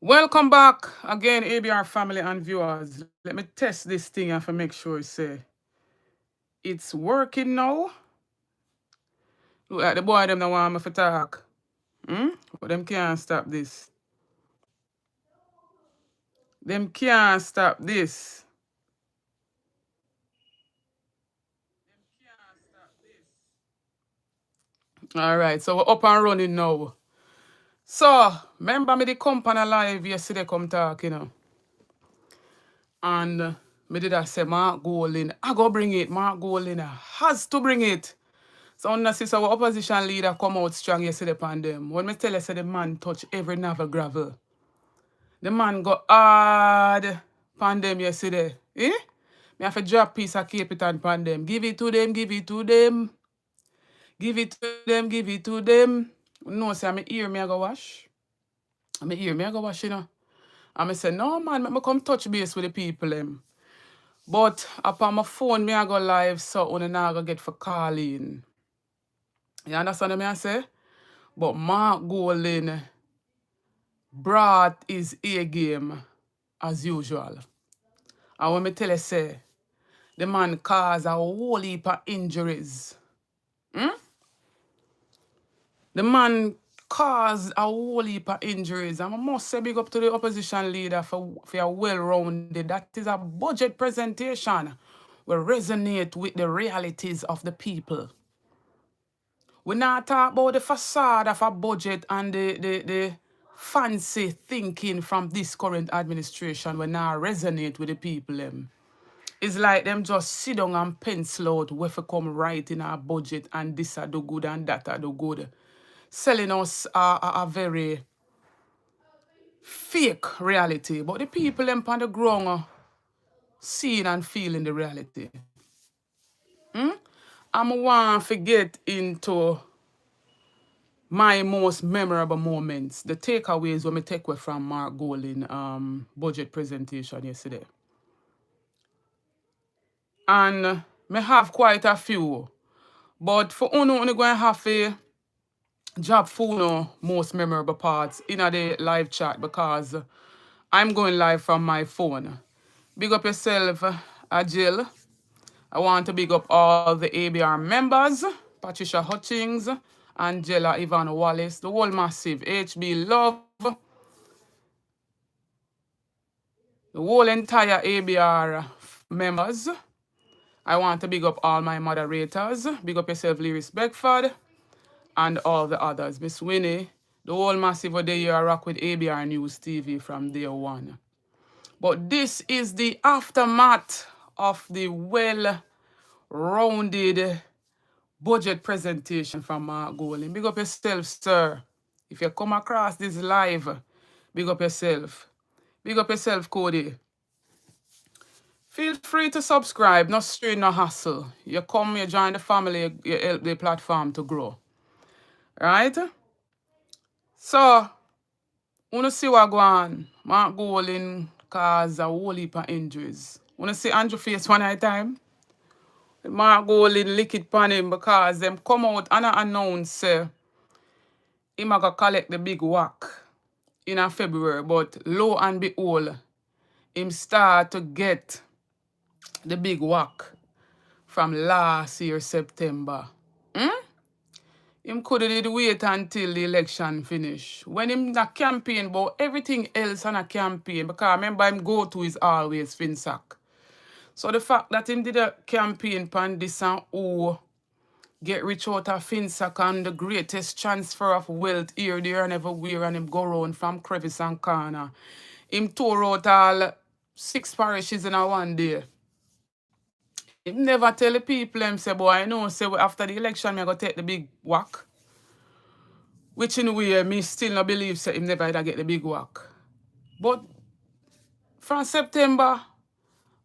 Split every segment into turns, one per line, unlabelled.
Welcome back again, ABR family and viewers. Let me test this thing and for make sure it's working now. Look like the boy them that want me to talk. But them can't stop this. Them can't stop this. Alright, so we're up and running now. So, remember me the company live yesterday come talk, And me did I say Mark Golding, I go bring it, Mark Golding has to bring it. So on see our opposition leader come out strong yesterday upon them. When me tell you say the man touch every navel gravel. The man go hard upon them yesterday. Eh? Me have to drop piece of capital upon them. Give it to them, give it to them. Give it to them, give it to them. No, say I'm ear me I go wash. I'm ear me I go wash, And I say, no man, me come touch base with the people them. But upon my phone, me I go live, so when I go get for calling. You understand what I say? But Mark Golding brought his A game as usual. And when me tell you say, the man caused a whole heap of injuries. The man caused a whole heap of injuries. And I must say big up to the opposition leader for a well-rounded. That is a budget presentation will resonate with the realities of the people. We not talk about the facade of a budget and the fancy thinking from this current administration when now resonate with the people. It's like them just sit down and pencil out where to come right in our budget and this are the good and that are the good. Selling us a very fake reality. But the people them on the ground seeing and feeling the reality. I'm want to get into my most memorable moments, the takeaways when I take away from Mark Golding budget presentation yesterday. And me have quite a few. But for Uno, I'm going to have to drop for most memorable parts in the live chat because I'm going live from my phone. Big up yourself, Jill. I want to big up all the ABR members, Patricia Hutchings, Angela Ivan Wallace, the whole massive HB Love, the whole entire ABR members. I want to big up all my moderators. Big up yourself, Lyris Beckford, and all the others. Miss Winnie, the whole massive of the year rock with ABR News TV from day one. But this is the aftermath of the well-rounded budget presentation from Mark Golding. Big up yourself, sir. If you come across this live, big up yourself. Big up yourself, Cody. Feel free to subscribe, no strain, no hassle. You come, you join the family, you help the platform to grow. Right? So, wanna see what go on. Mark Golding caused a whole heap of injuries. Wanna see Andrew face one at a time? Mark Golding lick it pan him because them come out and announce him a go collect the big whack in a February, but lo and behold, him start to get the big whack from last year September. Him could have wait until the election finish. When him na campaign about everything else on a campaign, because remember him go-to is always FinSac. So the fact that him did a campaign pan this and who get rich out of FinSac and the greatest transfer of wealth here, there and everywhere, and him go round from crevice and corner. Him tore out all 6 parishes in a one day. Him never tell the people him say, boy, I know, say after the election, me I go take the big whack. Which in a way, me still not believe say him never get the big whack. But from September,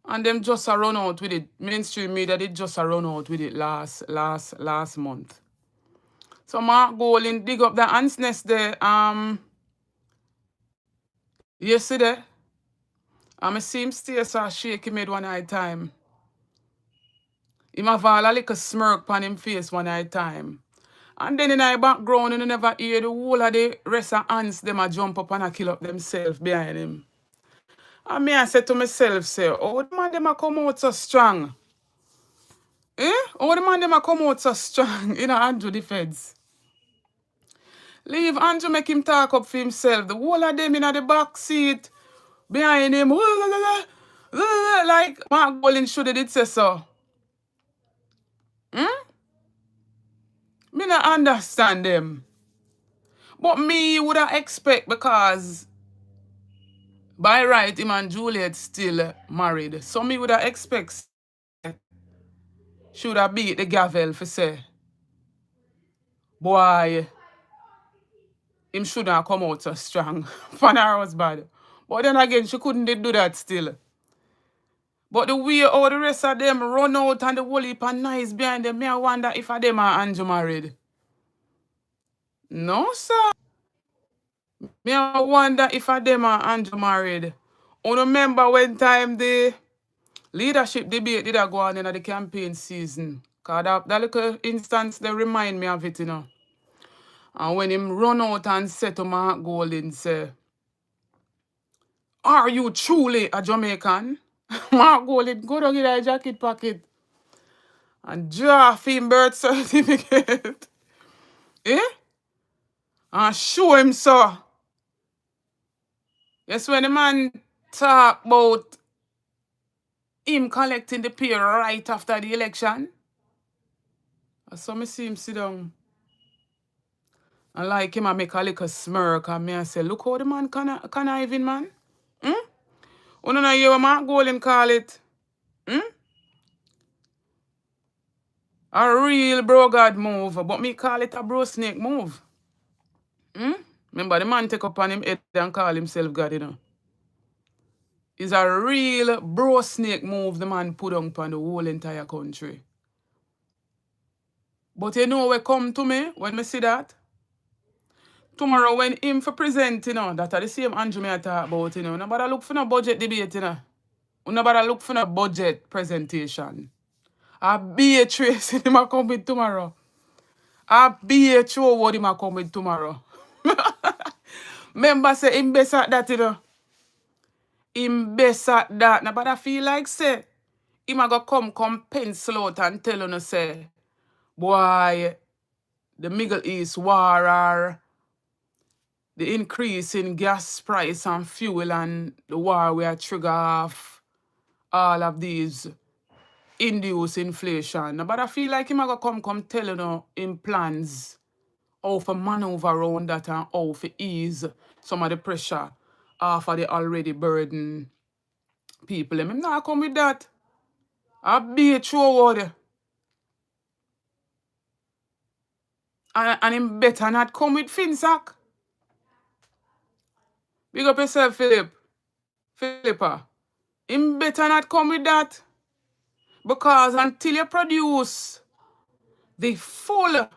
and them just a run out with it. Mainstream media did just a run out with it last month. So Mark Golding dig up the ants nest there yesterday. And I see him stay so shaky made one eye time. Him have all a little smirk on him face one eye time. And then in the background, you never hear the whole of the rest of ants, them a jump up and a kill up themselves behind him. And me I said to myself, say, oh, the man them a come out so strong. Oh, the man them a come out so strong, Andrew the feds. Leave Andrew make him talk up for himself. The whole of them in the back seat behind him, like Mark Bolin should have did say so. Me not understand them. But me would have expect because by right, him and Juliet still married. So me would have expect should have beat the gavel for say, boy, him should have come out so strong for her husband. But then again, she couldn't do that still. But the way all the rest of them run out and the whole heap of nice behind them, me I wonder if them are Andrew married. No, sir. Me I wonder if them are Andrew married. You remember when time the leadership debate did go on in the campaign season? Because that little instance, they remind me of it, And when him run out and say to Mark Golding, say, are you truly a Jamaican? Mark Golding, go down get a jacket pocket and draw him birth certificate. And show him so. Yes, when the man talk about him collecting the pay right after the election, I saw me see him sit down. And like him, I make a little smirk and me I say, look how the man conniving, man. You don't know what Mark Golding call it? A real bro God move, but me call it a bro snake move. Remember, the man take up on him head and call himself God, It's a real bro snake move the man put on the whole entire country. But you know what come to me when me see that? Tomorrow when him for present, that are the same Andrew me I talk about, Nobody look for no budget debate, Nobody look for no budget presentation. I be a trace him a come with tomorrow. I be a show what him a come with tomorrow. Remember say him best at that, Him best at that. Nobody I feel like say him a go come pencil out and tell you say, boy, the Middle East war or the increase in gas price and fuel and the war we are trigger off all of these induced inflation. But I feel like him a go come tell him plans how to maneuver around that and how to ease some of the pressure off of the already burdened people. Him not come with that. I be a true word. And him better not come with Finsack. Big up yourself, Philippa. Him better not come with that. Because until you produce the full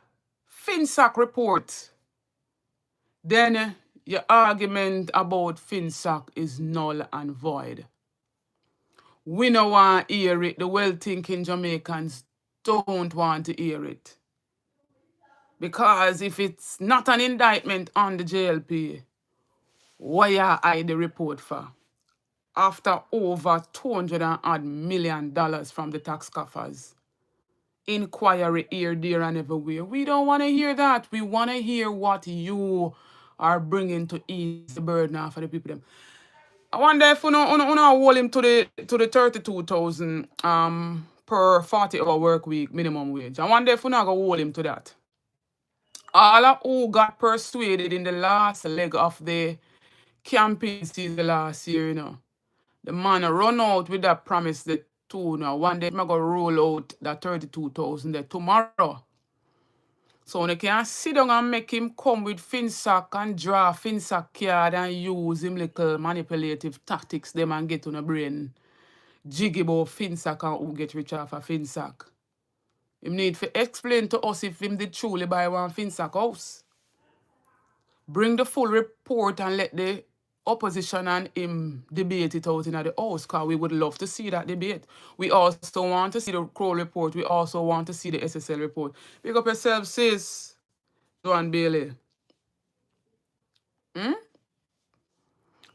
Finsack report, then your argument about Finsack is null and void. We don't want to hear it. The well-thinking Jamaicans don't want to hear it. Because if it's not an indictment on the JLP, why you hide the report for? After over $200 million from the tax coffers. Inquiry here, there, and everywhere. We don't want to hear that. We want to hear what you are bringing to ease the burden off of the people. I wonder if we hold him to the 32,000 per 40-hour work week minimum wage. I wonder if we not gonna hold him to that. All of who got persuaded in the last leg of the campaign season last year, the man run out with that promise that one day I'm gonna roll out that 32,000 there tomorrow. So they can sit down and make him come with Finsack and draw Finsack card and use him little manipulative tactics them and get on a brain. Jiggy about Finsack and who get rich off of Finsack. Him need to explain to us if him did truly buy one Finsack house. Bring the full report and let the opposition and him debate it out in the house, because we would love to see that debate. We also want to see the Crow report. We also want to see the SSL report. Pick up yourself, sis. Joan Bailey.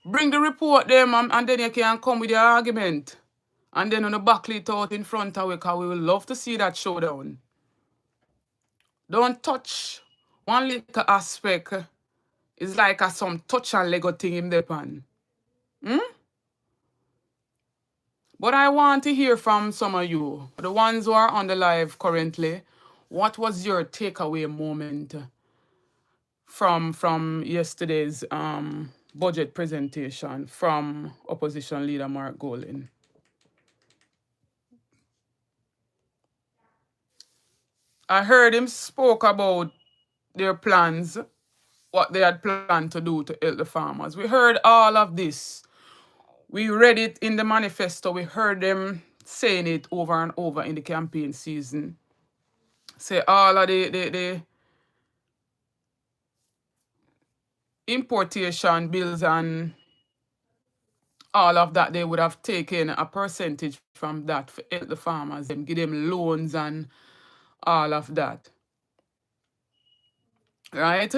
Bring the report them and then you can come with your argument. And then on the back it out in front of we, because we will love to see that showdown. Don't touch one little aspect. It's like some touch and Lego thing in the pan. But I want to hear from some of you, the ones who are on the live currently. What was your takeaway moment from yesterday's budget presentation from opposition leader Mark Golin? I heard him spoke about their plans, what they had planned to do to help the farmers. We heard all of this. We read it in the manifesto. We heard them saying it over and over in the campaign season. Say all of the importation bills and all of that, they would have taken a percentage from that for help the farmers and give them loans and all of that. Right?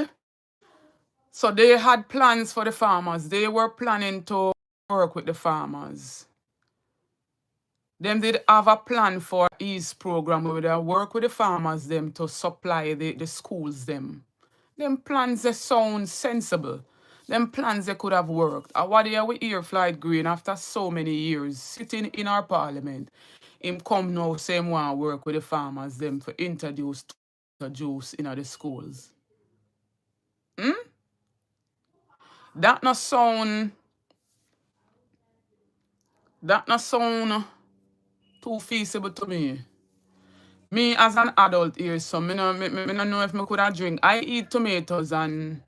So they had plans for the farmers. They were planning to work with the farmers. Them did have a plan for ease program where they work with the farmers them to supply the schools them. Them plans they sound sensible. Them plans they could have worked. And what are we hear Floyd Green after so many years sitting in our parliament? Him come now same one work with the farmers them for introduce the juice in the schools. That not sound too feasible to me. Me as an adult here, so me no know if me could have drink. I eat tomatoes and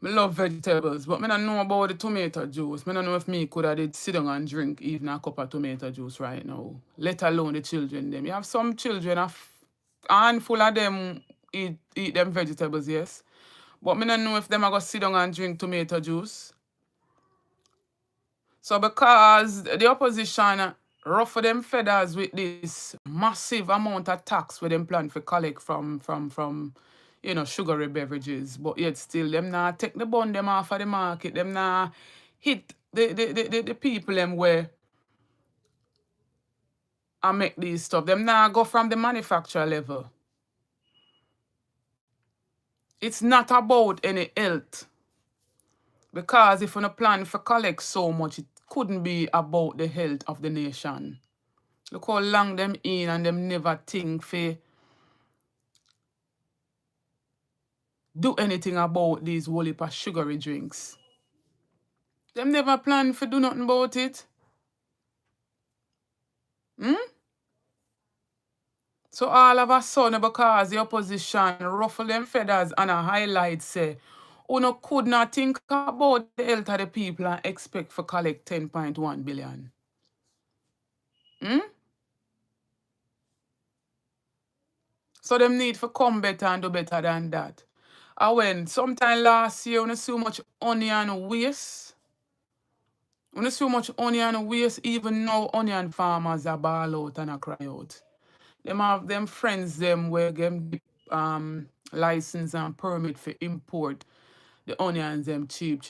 I love vegetables, but I don't know about the tomato juice. I don't know if me could have did sit down and drink even a cup of tomato juice right now, let alone the children them. You have some children, a handful of them eat them vegetables, yes. But I don't know if them are going to sit down and drink tomato juice. So because the opposition ruffle them feathers with this massive amount of tax where them plan for collect from sugary beverages, but yet still them not take the bun them off of the market, them not hit the people them where I make these stuff. Them not go from the manufacturer level. It's not about any health. Because if on a plan for collect so much, it couldn't be about the health of the nation. Look how long them in and them never think for do anything about these whole heap of sugary drinks. Them never plan for do nothing about it. So all of a sudden, because the opposition ruffle them feathers and a highlight say, uno could not think about the health of the people and expect for collect 10.1 billion. So them need for come better and do better than that. And when sometime last year, we see how much onion waste. We see how much onion waste, even now onion farmers are ball out and a cry out. Them have them friends them where them license and permit for import the onions them cheap.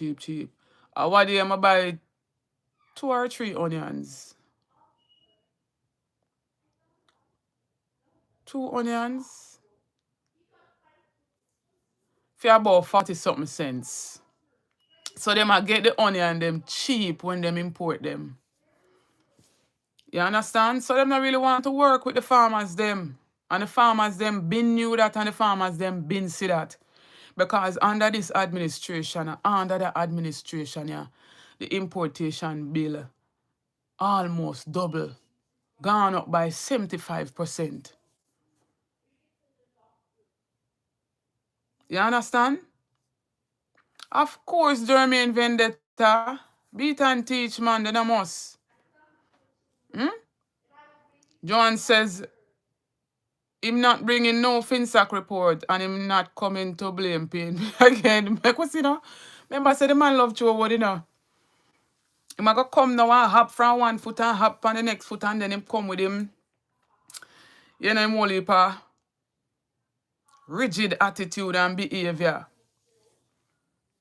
What day I buy 2 or 3 onions. 2 onions for about 40 something cents. So them I get the onion them cheap when them import them. You understand? So them not really want to work with the farmers them. And the farmers them been knew that and the farmers them been see that. Because under this administration, under the administration, yeah, the importation bill almost double. Gone up by 75%. You understand? Of course, Jermaine Vendetta, beat and teach, man, then I must. John says him not bringing no FinSac report and him not coming to blame pain again. Because, remember I said the man love Joe, you know. Him a go come now and hop from one foot and hop on the next foot and then him come with him. Him only pa rigid attitude and behavior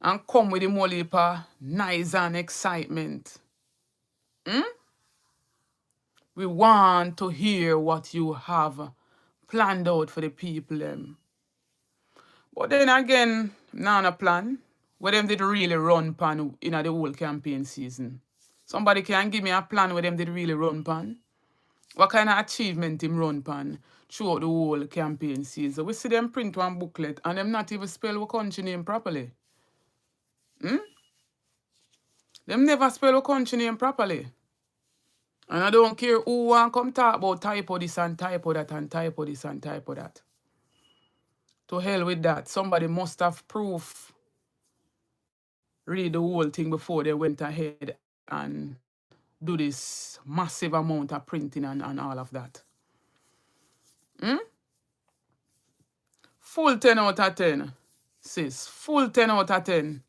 and come with the whole heap of noise and excitement. We want to hear what you have planned out for the people. But then again, not a plan. Where them did really run pan in the whole campaign season. Somebody can give me a plan where them did really run pan. What kind of achievement him run pan throughout the whole campaign season? We see them print one booklet and them not even spell our country name properly. Them never spell our country name properly. And I don't care who want come talk about typo this and typo that and typo this and typo that. To hell with that. Somebody must have proof. Read the whole thing before they went ahead and do this massive amount of printing and all of that. Full 10 out of 10, sis. Full 10 out of 10.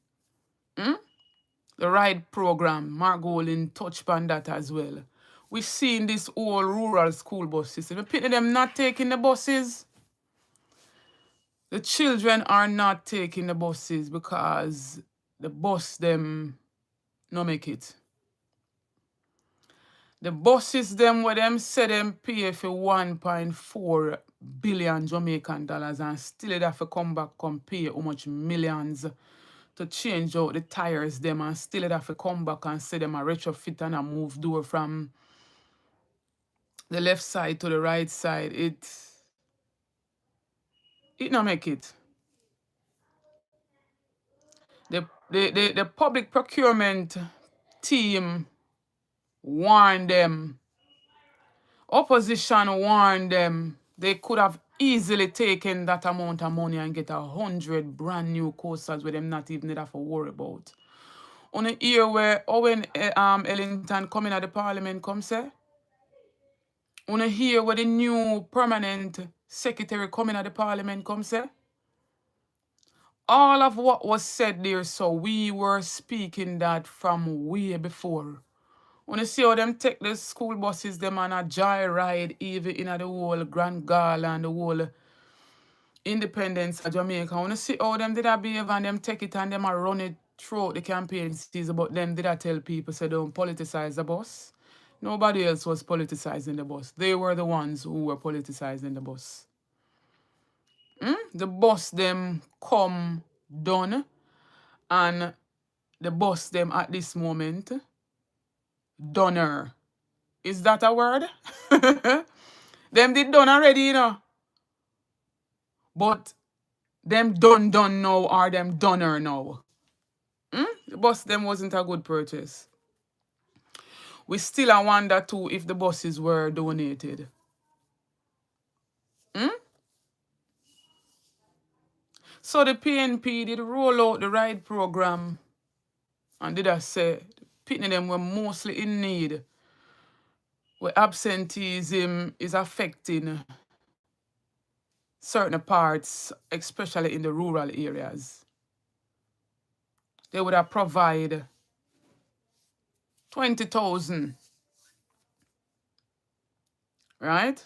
The RIDE program, Margolin touched on that as well. We've seen this whole rural school bus system. The people them not taking the buses. The children are not taking the buses because the bus them no make it. The buses them where them say them pay for 1.4 billion Jamaican dollars and still they have to come back and pay how much millions to change out the tires them and still they have to come back and say them a retrofit and a move door from the left side to the right side. It not make it. The public procurement team warned them. Opposition warned them. They could have easily taken that amount of money and get 100 brand new coasters with them not even have to worry about. On a year where Owen Ellington coming at the parliament come say, on a year where the new permanent secretary coming at the parliament come say, all of what was said there, so we were speaking that from way before. When you see how them take the school buses, them on a joyride, even in the whole Grand Gala and the whole Independence of Jamaica. When you see how them did that behave and them take it and them a run it throughout the campaign season, but them did I tell people, say don't politicize the bus. Nobody else was politicizing the bus. They were the ones who were politicizing the bus. The bus them come done and the bus them at this moment donor. Is that a word? Them did done already, you know. But them done now or them donor now. The bus them wasn't a good purchase. We still a wonder too if the buses were donated. So the PNP did roll out the RIDE program and did I say people them were mostly in need. Where absenteeism is affecting certain parts, especially in the rural areas. They would have provided 20,000, right?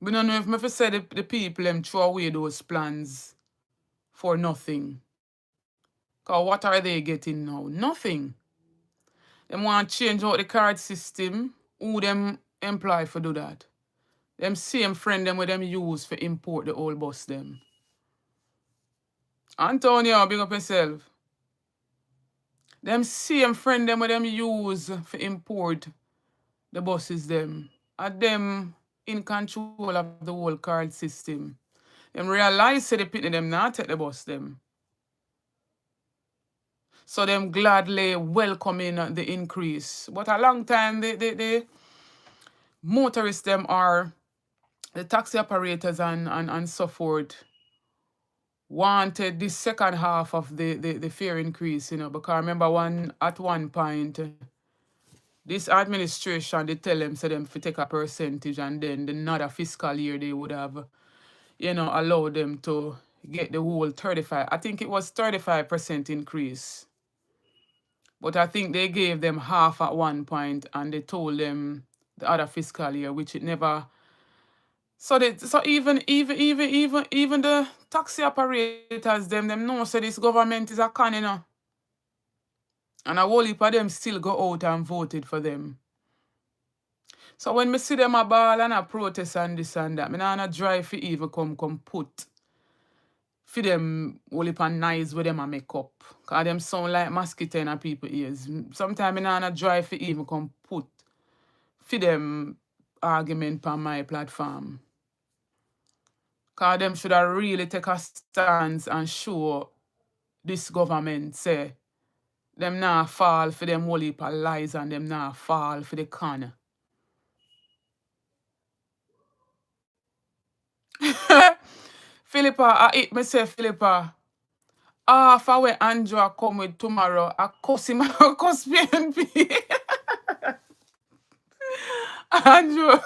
We don't know if I say the people them throw away those plans for nothing. Because what are they getting now? Nothing. Them want to change out the card system. Who them employ for do that? Them same friend them with them use for import the old bus them. Antonio, big up yourself. Them same friend them with them use for import the buses them. Are them in control of the whole card system. Them realize that the people them not take the bus them. So them gladly welcoming the increase. But a long time the motorists them are the taxi operators and so forth wanted this second half of the fare increase, you know, because I remember at one point this administration they tell them them to take a percentage and then another fiscal year they would have, you know, allowed them to get the whole 35. I think it was 35% increase. But I think they gave them half at one point and they told them the other fiscal year, which it never. So even the taxi operators them know say this government is a con, you know. And a whole heap of them still go out and voted for them. So when me see them a ball and a protest and this and that, me nah drive for even come put for them whole heap of nice with them a make up. Cause them sound like mosquito in a people ears. Sometimes me nah drive for even come put for them argument on my platform. Cause them should have really take a stance and show this government say them nah fall for them whole heap of lies and them nah fall for the con. Philippa, I hit me say Philippa. Half of where Andrew come with tomorrow, I cuss him, I cuss PNP. Andrew,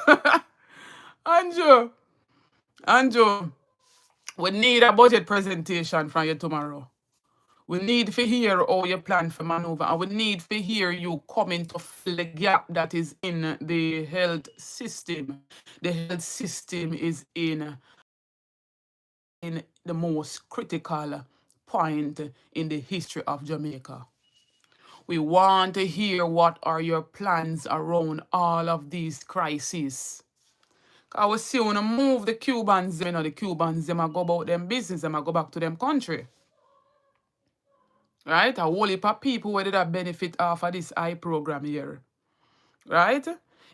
Andrew, Andrew, we need a budget presentation from you tomorrow. We need to hear how you plan for maneuver, and we need to hear you coming to fill the gap that is in the health system. The health system is in the most critical point in the history of Jamaica. We want to hear what are your plans around all of these crises. I will see when I move the Cubans, you know, the Cubans, them a go about them business, them a go back to them country. Right? A whole heap of people where did that benefit off of this eye program here. Right?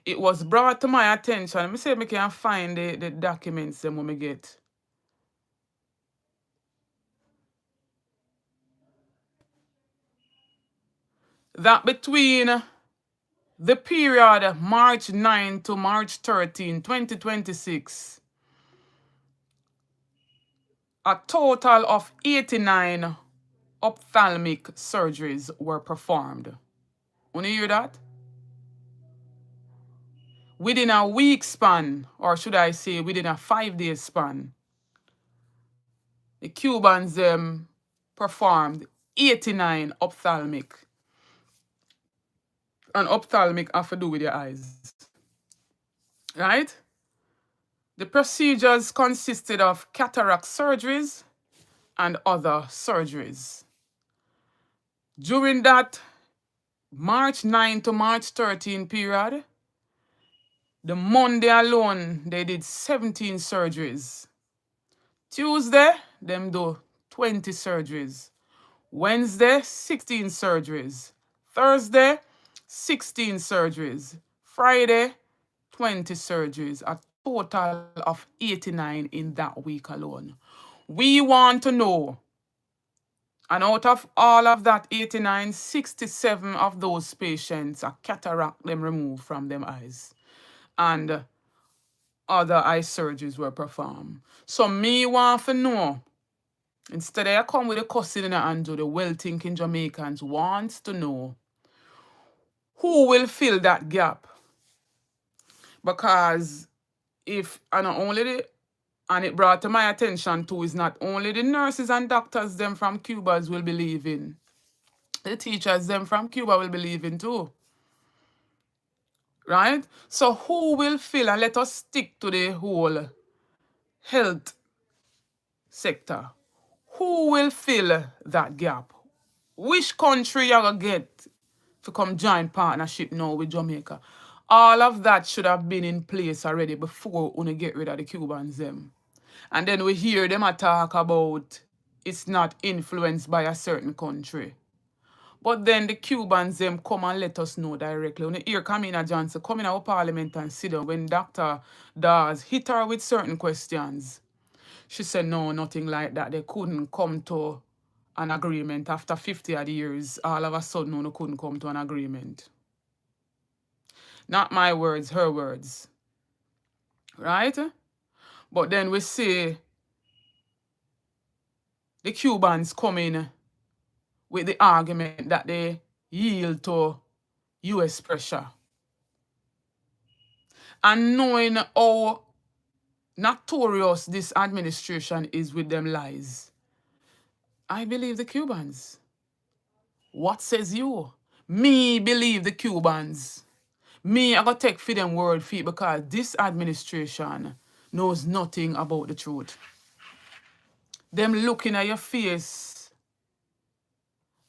It was brought to my attention. Let me see if I can find the documents them when we get. That between the period March 9 to March 13, 2026, a total of 89 ophthalmic surgeries were performed. Want to hear that? Within a week span, or should I say within a 5-day span, the Cubans performed 89 ophthalmic. And ophthalmic have to do with your eyes. Right? The procedures consisted of cataract surgeries and other surgeries. During that March 9 to March 13 period, the Monday alone, they did 17 surgeries. Tuesday, them do 20 surgeries. Wednesday, 16 surgeries. Thursday, 16 surgeries. Friday, 20 surgeries. A total of 89 in that week alone. We want to know, and out of all of that 89, 67 of those patients are cataract them removed from them eyes. And other eye surgeries were performed. So me want to know, instead of come with the cussing in the hand, the well-thinking Jamaicans wants to know who will fill that gap. Because if, and only the, and it brought to my attention too, is not only the nurses and doctors them from Cuba will be leaving, the teachers them from Cuba will be leaving too. Right? So who will fill, and let us stick to the whole health sector. Who will fill that gap? Which country you gonna get to come join partnership now with Jamaica? All of that should have been in place already before we get rid of the Cubans them. And then we hear them talk about it's not influenced by a certain country. But then the Cubans them come and let us know directly. When you hear Kamina Johnson come in our parliament and sit down, when Dr. Dawes hit her with certain questions, she said no, nothing like that. They couldn't come to an agreement after 50 odd years. All of a sudden, no, they couldn't come to an agreement. Not my words, her words. Right? But then we see the Cubans coming with the argument that they yield to US pressure. And knowing how notorious this administration is with them lies, I believe the Cubans. What says you? Me believe the Cubans. Me, I got take for them word feet because this administration knows nothing about the truth. Them looking at your face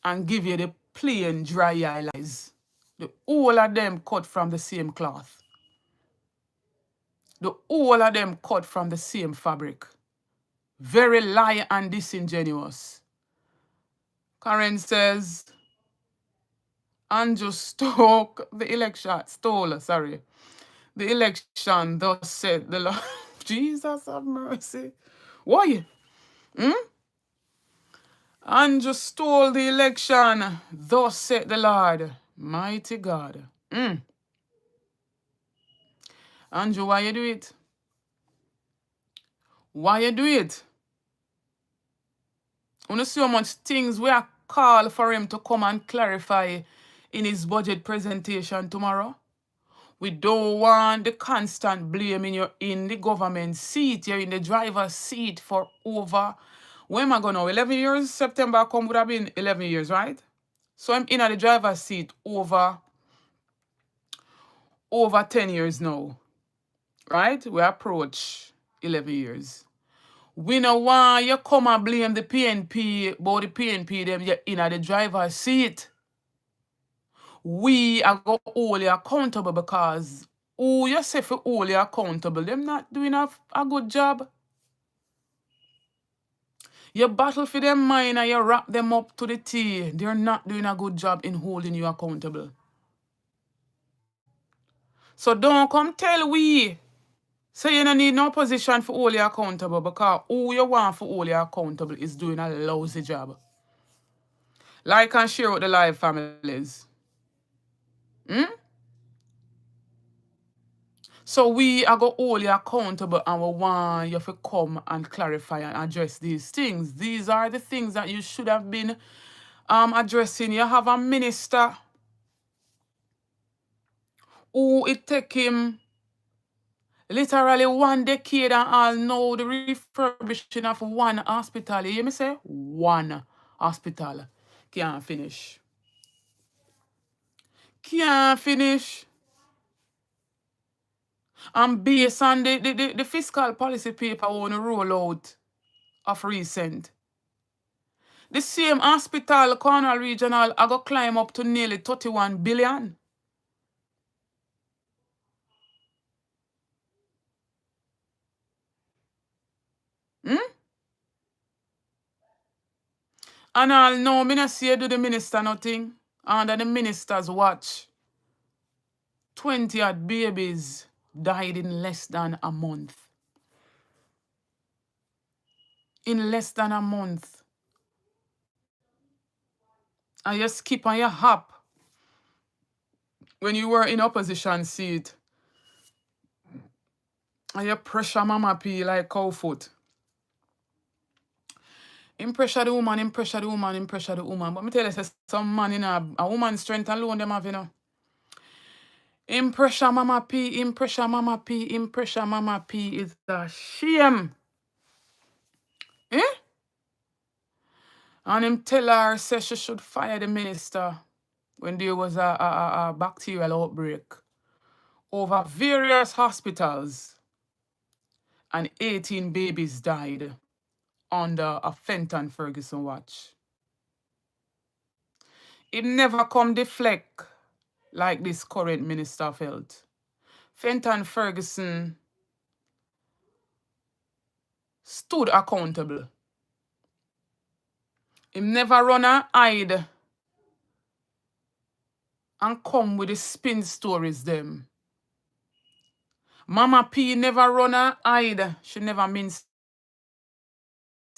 and give you the plain dry eye lies. The whole of them cut from the same cloth. The whole of them cut from the same fabric. Very lie and disingenuous. Karen says, Andrew the election, thus said the Lord. Jesus have mercy. Why? Andrew stole the election, thus said the Lord. Mighty God. Andrew, why you do it? Why you do it? You see how much things we are call for him to come and clarify in his budget presentation tomorrow? We don't want the constant blaming you in the government seat. You're in the driver's seat for over, when am I going to 11 years? September come would have been 11 years, right? So I'm in the driver's seat over 10 years now, right? We approach 11 years. We know why you come and blame the PNP, but the PNP, them you're in the driver's seat. We are going to hold you accountable because who you say for hold you accountable, them not doing a good job. You battle for them mind and you wrap them up to the T. They're not doing a good job in holding you accountable. So don't come tell we. Say you don't need no position for hold you accountable because who you want for hold you accountable is doing a lousy job. Like and share with the live families. So we are going to hold you accountable and we want you to come and clarify and address these things. These are the things that you should have been addressing. You have a minister who it take him literally 1 decade and all know the refurbishing of one hospital. You hear me say? One hospital. Can't finish. Can't finish. And based on the fiscal policy paper I want to roll out of recent, the same hospital, Cornwall Regional, I go climb up to nearly 31 billion. And I'll know, me not see do the minister nothing. Under the minister's watch, 20 odd babies died in less than a month. In less than a month. And you skip and you hop when you were in opposition seat. And you pressure Mama P like cow foot. Him pressure the woman, him pressure the woman, him pressure the woman. But me tell you, say, some man in a woman's strength alone, them have, you know. Him pressure Mama P, him pressure Mama P, him pressure Mama P is a shame. Eh? And him tell her, say she should fire the minister when there was a bacterial outbreak over various hospitals and 18 babies died under a Fenton Ferguson watch. It never come deflect like this current Minister of Health. Fenton Ferguson stood accountable. Him never run a hide and come with the spin stories them. Mama P never run a hide. She never mince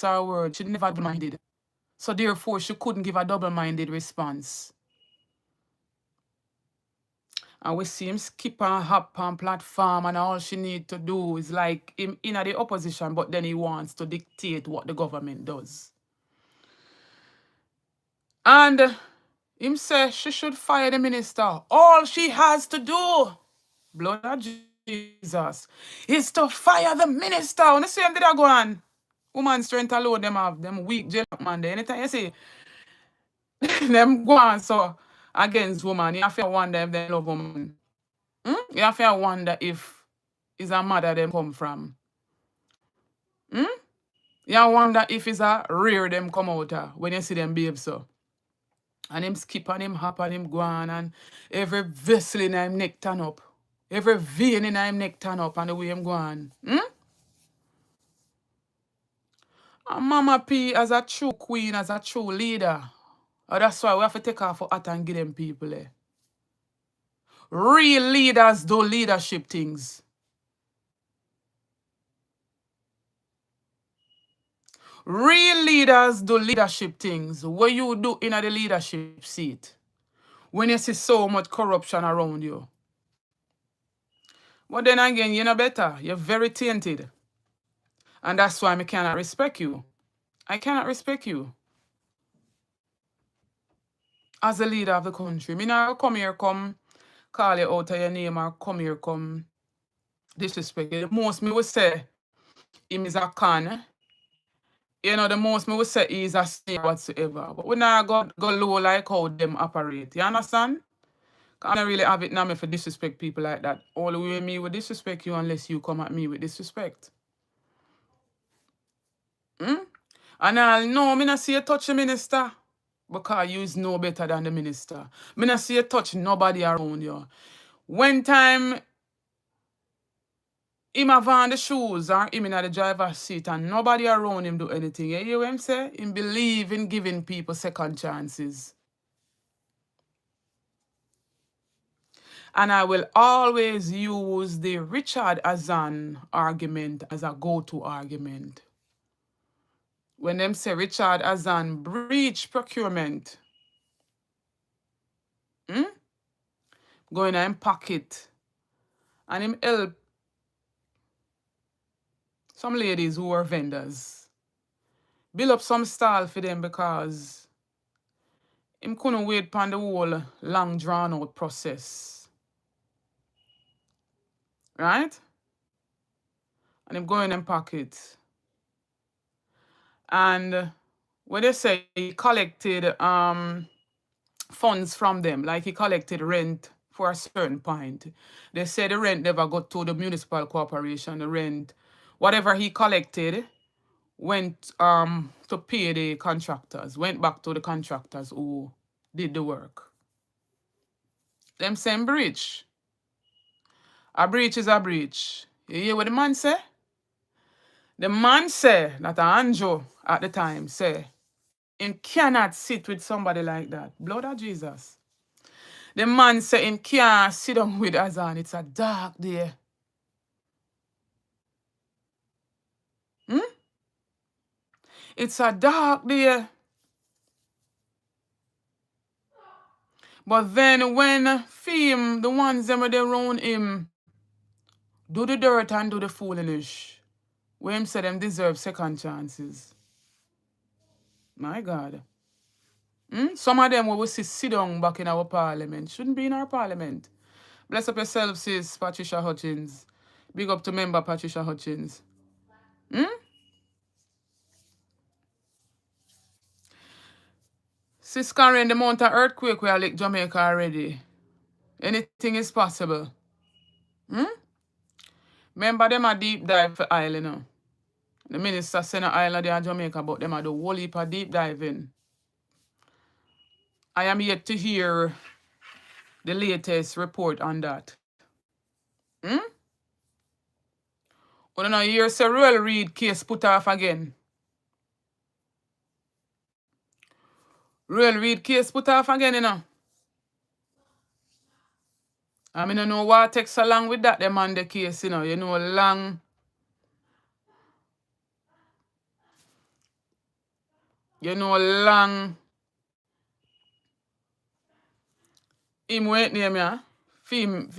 her word. She never double-minded. So therefore, she couldn't give a double-minded response. And we see him skip and hop on platform and all she need to do is like him in the opposition, but then he wants to dictate what the government does. And him say she should fire the minister. All she has to do, blood of Jesus, is to fire the minister. You see him did that go on? Woman strength alone, them have them weak jail man there. Anytime you see them go on so against woman, you have to wonder if they love woman. You have to wonder if is a mother them come from. You wonder if it's a rear them come out when you see them babes so. And him skip and him hop and him go on and every vessel in him neck turn up. Every vein in him neck turn up and the way him go on. And Mama P as a true queen, as a true leader. That's why we have to take her for hat and give them people. Real leaders do leadership things. Real leaders do leadership things. What you do in the leadership seat when you see so much corruption around you. But then again, you're not better. You're very tainted. And that's why I cannot respect you. I cannot respect you as a leader of the country. Me not come here, come call you out of your name or come here, come disrespect you. The most me would say him is a con. You know, the most me would say he is a snake whatsoever. But we not go low like how them operate. You understand? I don't really have it now me for disrespect people like that. All the way me would disrespect you unless you come at me with disrespect. And I'll know me not see you touch the minister because you is no better than the minister. Me not see you touch nobody around you. When time him have on the shoes or him in the driver's seat and nobody around him do anything. You hear what him say? Him believe in giving people second chances. And I will always use the Richard Azan argument as a go-to argument. When them say Richard Azan breach procurement, go in him pocket and him help some ladies who are vendors build up some stall for them because him couldn't wait upon the whole long drawn out process. Right? And him go in them pocket. And when they say he collected funds from them, like he collected rent for a certain point. They say the rent never got to the municipal corporation. The rent, whatever he collected, went to pay the contractors, went back to the contractors who did the work. Them same breach. A breach is a breach. You hear what the man say? The man say, that Andrew at the time say, him cannot sit with somebody like that. Blood of Jesus. The man say him can't sit down with Azan. It's a dark day. It's a dark day. But then when fame, the ones that were around him, do the dirt and do the foolish, when him say them deserve second chances. My God. Some of them will sit down back in our parliament. Shouldn't be in our parliament. Bless up yourself, sis Patricia Hutchins. Big up to member Patricia Hutchins. Sis Karen, the amount of earthquake we are like Jamaica already. Anything is possible. Remember them a deep dive for oil, you know. The minister sent an island there in Jamaica, but them a do whole heap of deep diving. I am yet to hear the latest report on that. I don't know, hear Ruel Reid case put off again. Ruel Reid case put off again, you know. I mean, I know what takes so long with that, them on the case, you know. You know, long. You know, long. Him wait name, yeah. Him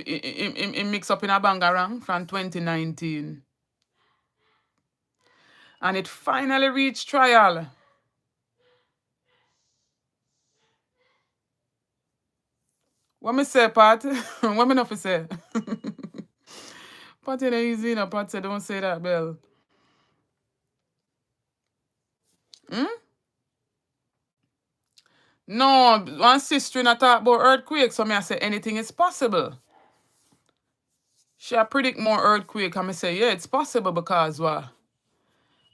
mix up in a bangarang from 2019. And it finally reached trial. What me say, Pat? What me not fi say? Pat, you know, easy, you know, Pat say, don't say that, Bell. No, one sister in a talk about earthquake, so me I say anything is possible. She a predict more earthquake, and me say, yeah, it's possible because what?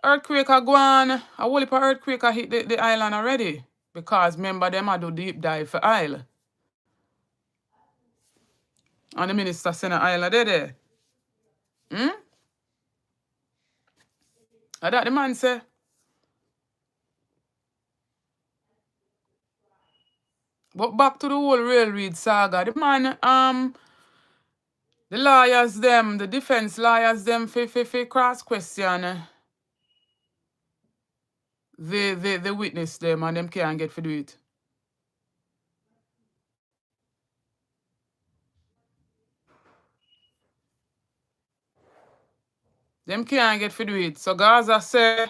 Earthquake a go on, a whole heap of earthquake a hit the island already. Because remember them a do deep dive for oil. And the minister send an oil there. Hmm? And that the man say. But back to the whole railroad saga. The man, the lawyers them, the defense lawyers them fi cross question the witness them and them can't get to do it. Them can't get to do it. So Gaza say,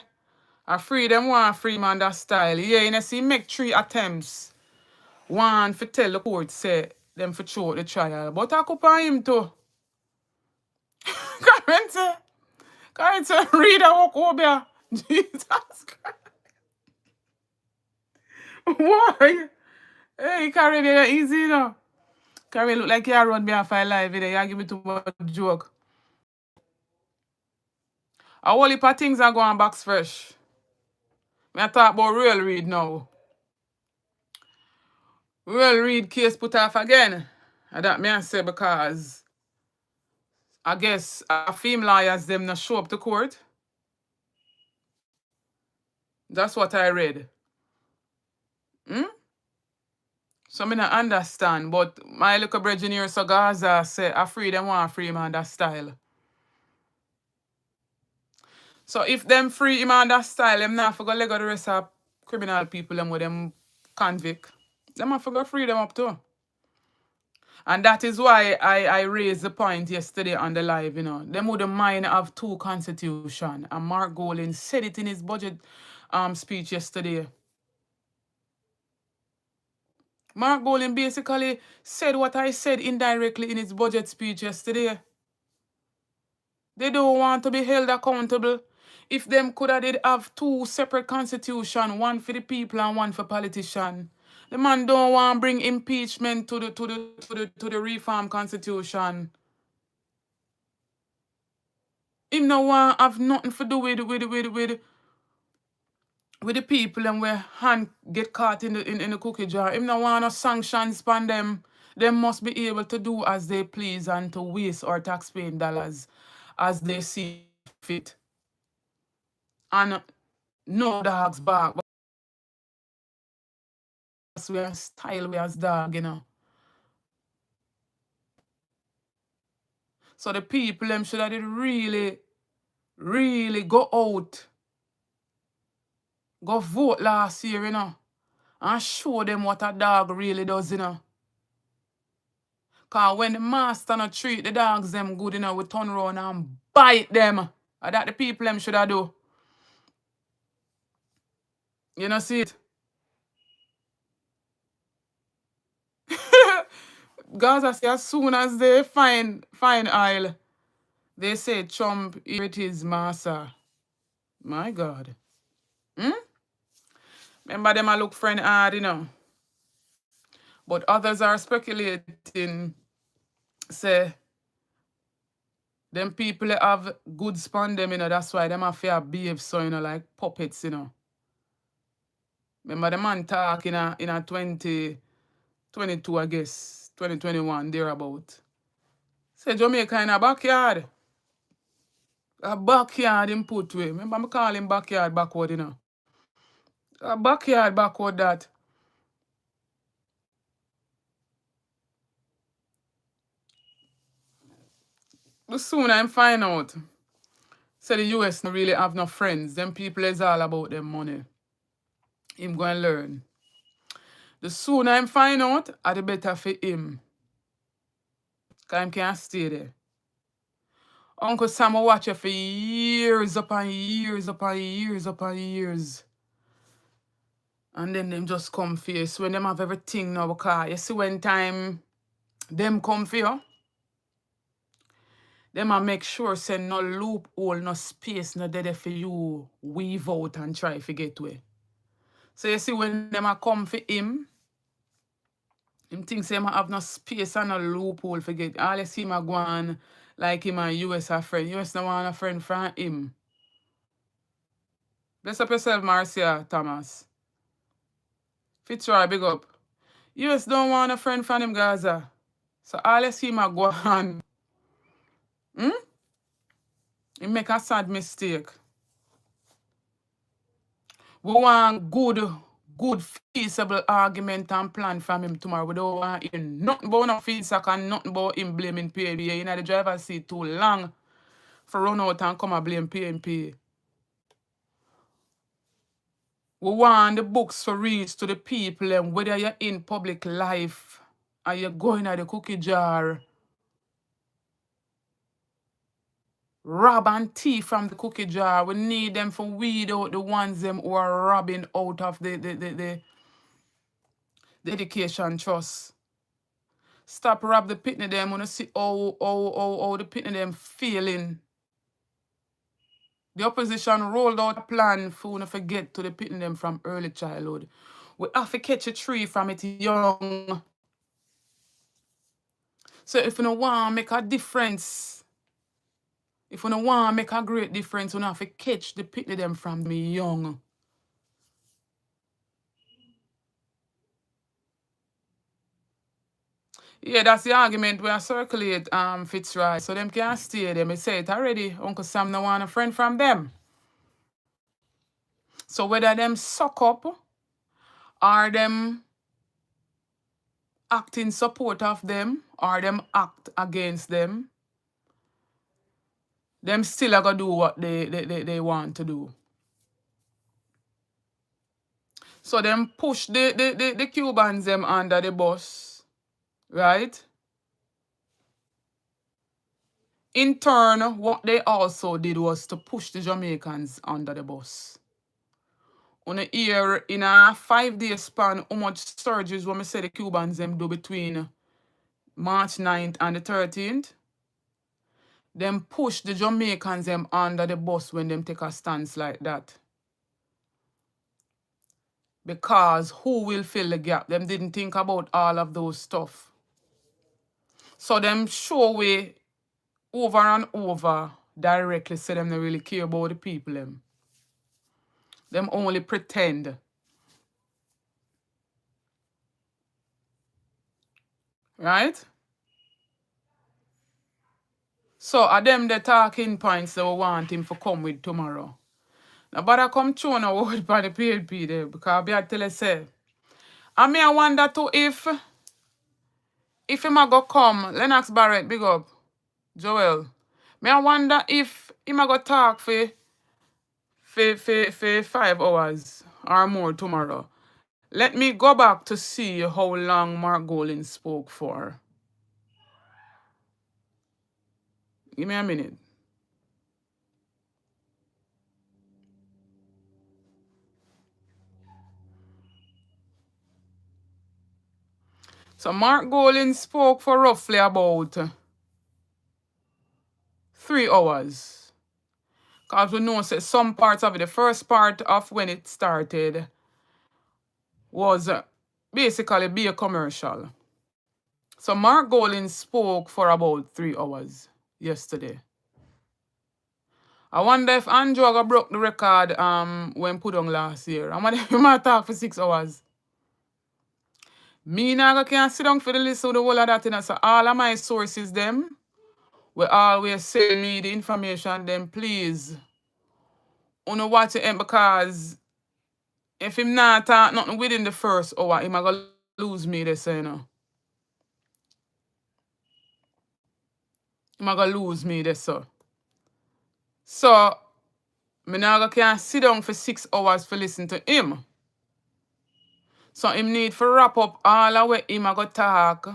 I free them one free man that style. Yeah, you know, see, make 3 attempts. One for tell the court say them for throw the trial. But I could on him too. Current say, read a walk over. Jesus Christ. Why? Hey, carry it easy, you know. Carry look like you run me off my life, you know. You give me too much joke. A whole heap of things are going box fresh. Me I talk about real read now. Real read case put off again. And that me I say because I guess a female lawyers them not show up to court. That's what I read. So me not understand, but my little brethren here so Gaza say I free them want free man that style. So if them free him on that style, them not for go leg out the rest of criminal people them with them convict. Them have to go free them up too. And that is why I raised the point yesterday on the live, you know. Them wouldn't mind have 2 constitution. And Mark Golin said it in his budget speech yesterday. Mark Golin basically said what I said indirectly in his budget speech yesterday. They don't want to be held accountable. If them could have did have 2 separate constitution, one for the people and one for politician. The man don't want to bring impeachment to the reform constitution. Him no want have nothing to do with the people and where hand get caught in the cookie jar. Him no want no sanctions upon them. They must be able to do as they please and to waste our taxpaying dollars as they see fit. And no dogs bark. We are style, we as dog, you know. So the people them should have really, really go out, go vote last year, you know, and show them what a dog really does, you know. Cause when the master not treat the dogs them good, you know, we turn around and bite them. And that the people them should have do. You know, see it? Gaza say as soon as they find oil, they say Trump, here it is, master. My God. Remember them I look friend hard, you know. But others are speculating, say, them people that have good spawn them, you know, that's why them have to behave so, you know, like puppets, you know. Remember the man talk in a 2022, I guess, 2021, thereabout. Say Jamaica in a backyard. A backyard him put way. Remember me call him backyard backward, you know. A backyard backward that. The sooner I find out, say the US no really have no friends. Them people is all about them money. Him go and learn. The sooner I find out, the better for him. Because him can't stay there. Uncle Sam will watch you for years upon years upon years upon years. And then them just come for you. So when them have everything now, because you see when time them come for you, them a make sure say no loophole, no space, no dead for you weave out and try to get away. So you see when them a come for him thinks him have no space and no loophole for get. All you see him a go on Like him and US a friend. US no want a friend from him. Bless up yourself, Marcia Thomas. Fitzroy, big up. US don't want a friend from him, Gaza. So all you see him a go on. He make a sad mistake. We want good, feasible argument and plan from him tomorrow. We don't want him nothing about no feedback and nothing about him blaming PNP. You know, the driver seat too long for run out and come and blame PNP. We want the books to reach to the people, and whether you're in public life or you're going at the cookie jar, rob and thief from the cookie jar. We need them to weed out the ones them who are robbing out of the education trust. Stop rob the pitney them. Wanna see how the pitney them feeling. The opposition rolled out a plan for to forget to the pitney them from early childhood. We have to catch a tree from it young. So if you don't want to make a difference, if you don't want to make a great difference, you have to catch the pitney them from me young. Yeah, that's the argument where I circulate, Fitzroy. So them can't stay there. I say it already. Uncle Sam no want a friend from them. So whether them suck up or them act in support of them or them act against them still are gonna do what they want to do. So them push the Cubans them under the bus, right? In turn, what they also did was to push the Jamaicans under the bus. On a year, in a 5-day span, how much surgeries when we say the Cubans them do between March 9th and the 13th? Them push the Jamaicans them under the bus when them take a stance like that. Because who will fill the gap? Them didn't think about all of those stuff. So them show way over and over directly say them don't really care about the people them. Them only pretend. Right? So are them the talking points that we want him to come with tomorrow. Now but I come through now word by the PLP there because I tell you say. I wonder too if him a go come, Lennox Barrett, big up, Joel. I wonder if him a go talk for 5 hours or more tomorrow. Let me go back to see how long Mark Golin spoke for. Give me a minute. So Mark Golin spoke for roughly about 3 hours. Because we know that some parts of it, the first part of when it started was basically be a commercial. So Mark Golin spoke for about 3 hours yesterday. I wonder if Andrew broke the record when put on last year. I wonder if he might talk for 6 hours. Me now can't sit down for the list of the whole of that. You know? So all of my sources them will always send me the information then please. You watch it because if him not talk nothing within the first hour, he might go lose me this, you know. He might go lose me this, so. So, me now can't sit down for 6 hours for listen to him. So him need to wrap up all the way him a go talk.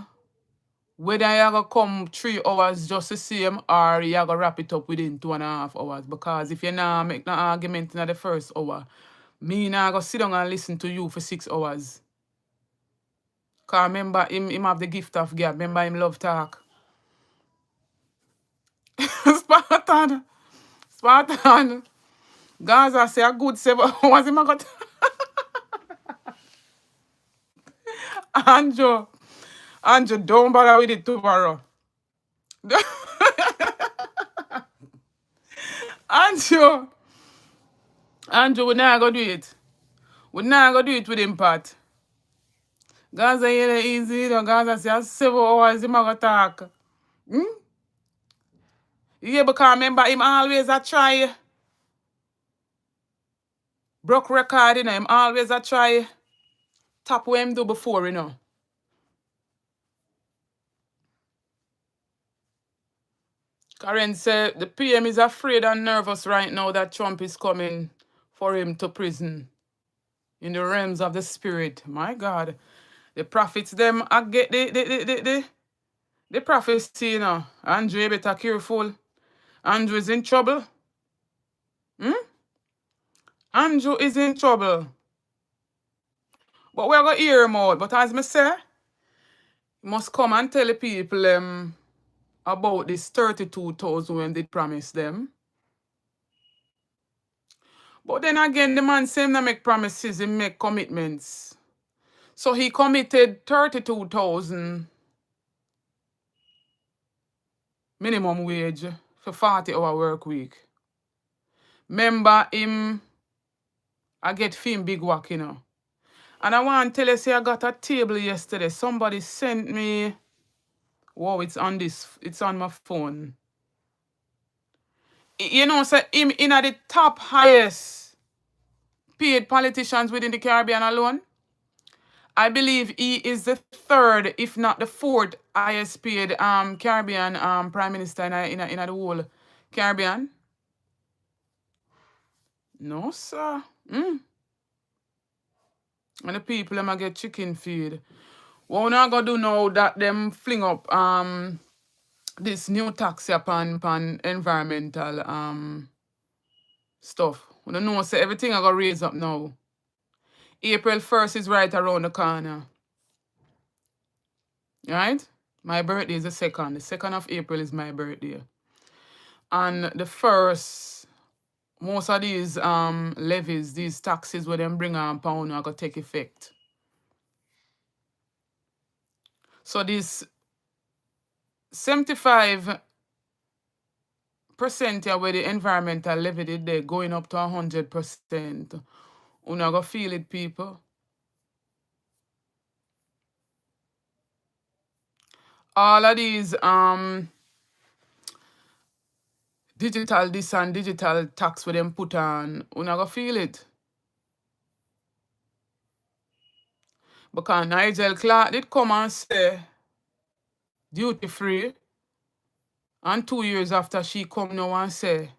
Whether you go come 3 hours just to see him or you go wrap it up within 2.5 hours. Because if you not make no argument in the first hour, me now go sit down and listen to you for 6 hours. Because remember him have the gift of gab. Remember him love talk. Spartan. Gaza say a good 7 hours him a go Andrew, don't bother with it tomorrow. Andrew, we not gonna do it. We not gonna do it with him, Pat. Gaza here easy, you know, Gaza say 7 hours him a go talk. Yeah, because remember him always a try broke record, you know, him always a try top what him do before, you know. Karen said the PM is afraid and nervous right now that Trump is coming for him to prison in the realms of the spirit. My God. The prophets them I get the prophecy, you know. Andrew, you better careful. Andrew is in trouble. Andrew is in trouble. But we're gonna hear him out. But as me say, you must come and tell the people about this 32,000 when they promised them. But then again, the man say him not make promises, he make commitments. So he committed 32,000 minimum wage for 40-hour work week. Remember him, I get him big work, you know. And I want to tell you, say I got a table yesterday. Somebody sent me, wow, it's on my phone. You know, say him in at the top highest paid politicians within the Caribbean alone. I believe he is the third, if not the fourth, highest paid Caribbean prime minister in the whole Caribbean. No, sir. And the people them a get chicken feed. What we not gonna do now that them fling up this new tax upon environmental stuff. We don't know say everything I gonna raise up now. April 1st is right around the corner. Right? My birthday is the 2nd. The 2nd of April is my birthday. And the 1st, most of these levies, these taxes where them bring on pound are gonna take effect. So this 75% here where the environmental levy did they going up to 100%. You're not gonna feel it, people. All of these digital this and digital tax where them put on, you're not gonna feel it. Because Nigel Clark did come and say duty free. And 2 years after she come now and say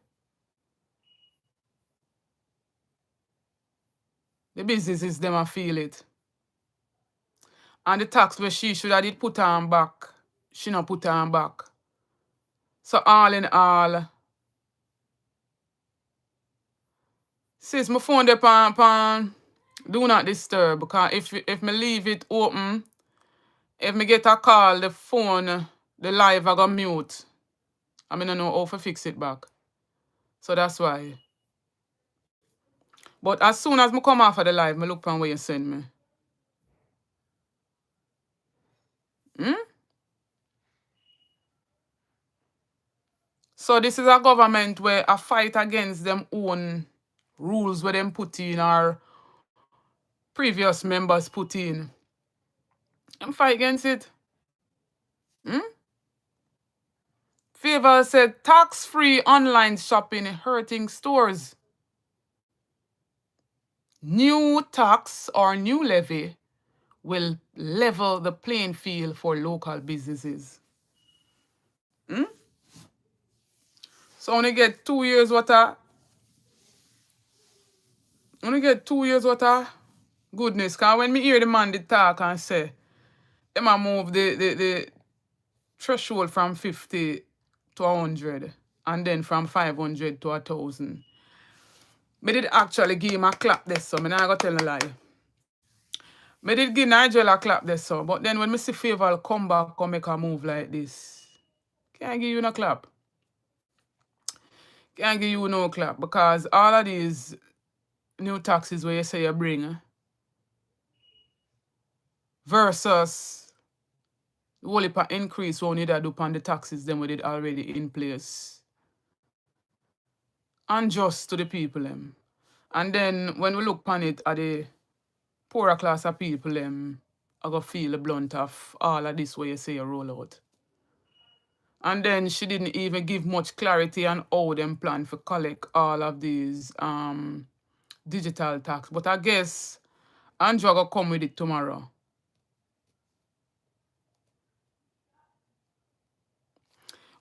the businesses them a feel it. And the tax where she should have did put on back, she not put on back. So all in all, sis, my phone there pan do not disturb because if me leave it open, if me get a call, the phone, the live I got mute. I mean I know how to fix it back. So that's why. But as soon as me come off of the live, me look pan where you send me. So this is a government where a fight against them own rules where them put in or previous members put in. Them fight against it. Favor said tax-free online shopping hurting stores. New tax or new levy will level the playing field for local businesses. So only get 2 years worth of goodness. Cause when me hear the man they talk and say, them a move the threshold from 50 to 100 and then from 500 to 1,000. Me did actually give him a clap this so me not gonna tell a lie. Me did give Nigel a clap this so, but then when me see Favor come back and make a move like this, can't give you no clap. Can't give you no clap because all of these new taxes where you say you bring versus the whole heap of increase what we need to do upon the taxes them we did already in place. unjust to the people them. And then when we look upon it at the poorer class of people them, I go feel the blunt of all of this where you say you roll out. And then she didn't even give much clarity on how them plan for collect all of these digital tax. But I guess Andrew gonna come with it tomorrow.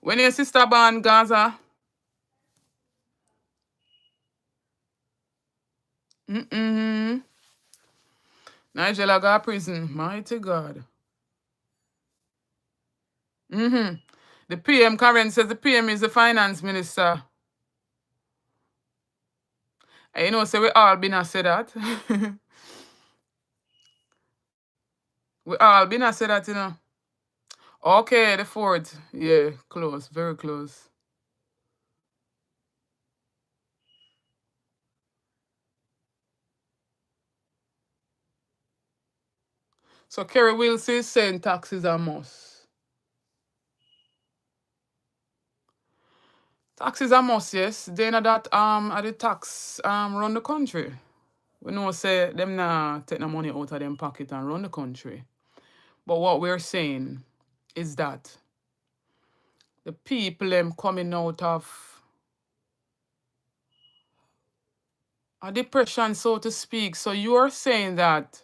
When your sister born Gaza, Nigel got prison. Mighty God. The PM, Karen says the PM is the finance minister. And you know, so we all been a say that. We all been a say that, you know. Okay, the fourth. Yeah, close, very close. So Kerry Wilson is saying taxes are must. Taxes are must, yes. They know that are the tax run the country. We know say them nah take the money out of them pocket and run the country. But what we're saying is that the people them coming out of a depression, so to speak. So you're saying that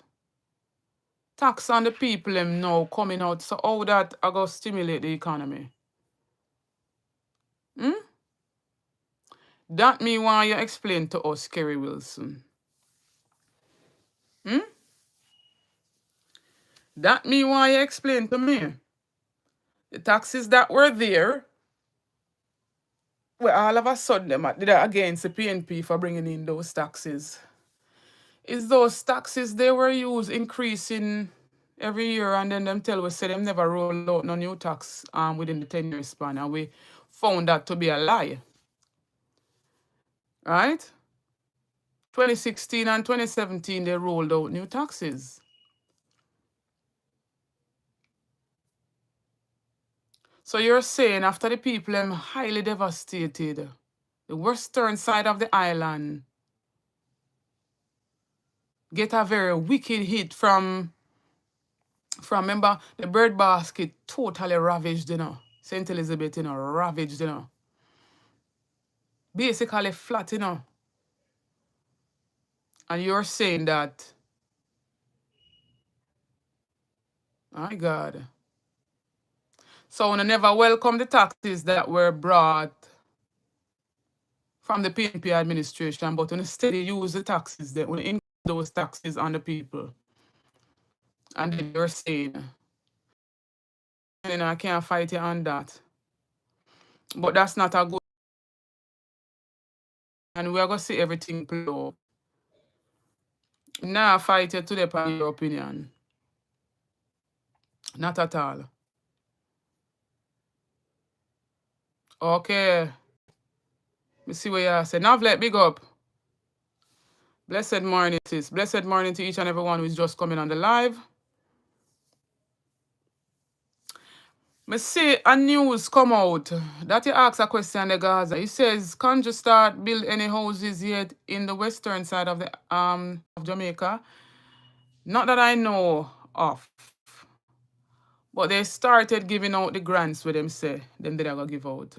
tax on the people them now coming out. So how that are going to stimulate the economy? That me why you explain to us, Kerry Wilson. That me why you explain to me. The taxes that were there, well, all of a sudden them did against the PNP for bringing in those taxes. Is those taxes they were used increasing every year, and then them tell us say them never roll out no new tax within the 10-year span, and we found that to be a lie. Right? 2016 and 2017 they rolled out new taxes. So you're saying after the people are highly devastated, the western side of the island get a very wicked hit from remember the bird basket totally ravaged, you know. St. Elizabeth, you know, ravaged, you know. Basically flat, you know. And you're saying that, my God. So we never welcome the taxes that were brought from the PNP administration, but we steady use the taxes that we increase those taxes on the people. And then you're saying, you know, I can't fight you on that. But that's not a good, and we're gonna see everything play out. Nah, fight you today on your opinion. Not at all. Okay. Me see what you say. Navlet, big up. Blessed morning, sis. Blessed morning to each and everyone who is just coming on the live. Me see a news come out that you ask a question the Gaza. He says, can't you start build any houses yet in the western side of the of Jamaica? Not that I know of. But they started giving out the grants where them say them they gonna give out.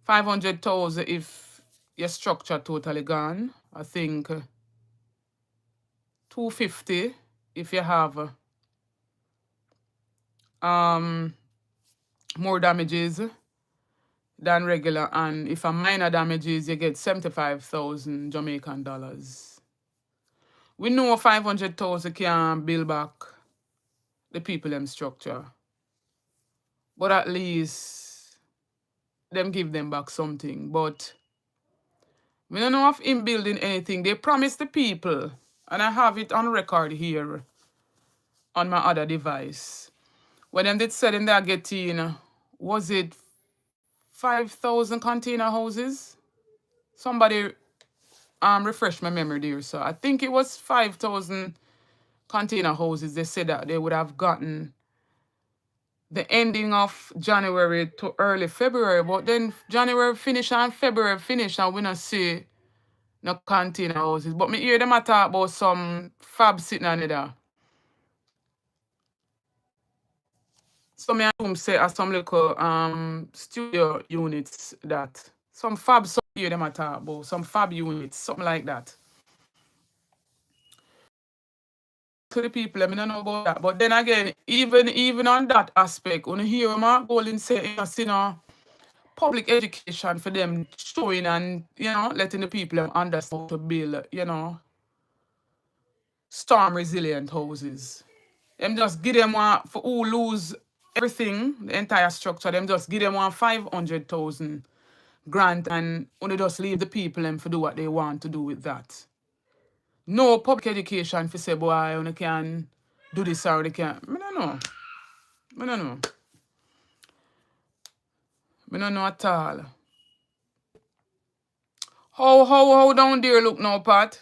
500,000 if your structure totally gone. I think 250 if you have more damages than regular, and if a minor damages you get 75,000 Jamaican dollars. We know 500,000 can build back the people them structure, but at least them give them back something. But we don't know if him building anything. They promised the people, and I have it on record here on my other device. When them did said them they are getting, was it 5,000 container houses? Somebody refresh my memory there. So I think it was 5,000 container houses. They said that they would have gotten the ending of January to early February, but then January finish and February finish and we not see no container houses. But me hear them a talk about some fab sitting on it there. So me assume say as some little studio units that some fab some hear them a talk about some fab units, something like that. To the people, I don't know about that. But then again, even on that aspect, when you hear Mark Golding say, you know, public education for them showing and, you know, letting the people understand how to build, you know, storm resilient houses. Them just give them one for who lose everything, the entire structure, them just give them one 500,000 grant and only just leave the people and for do what they want to do with that. No public education for say, boy, you can do this or they can. I don't know. I don't know. I don't know at all. How down there look now, Pat?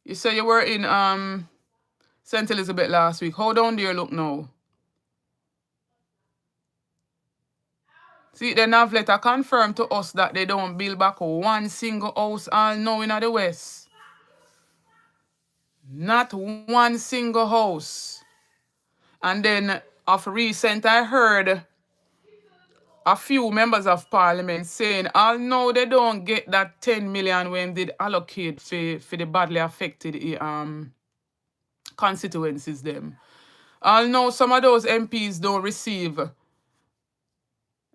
You say you were in St. Elizabeth last week. How down there look now? See, the nav letter confirmed to us that they don't build back one single house all now in the West. Not one single house. And then of recent I heard a few members of parliament saying, although they don't get that 10 million when they allocate for the badly affected constituencies them. Although some of those MPs don't receive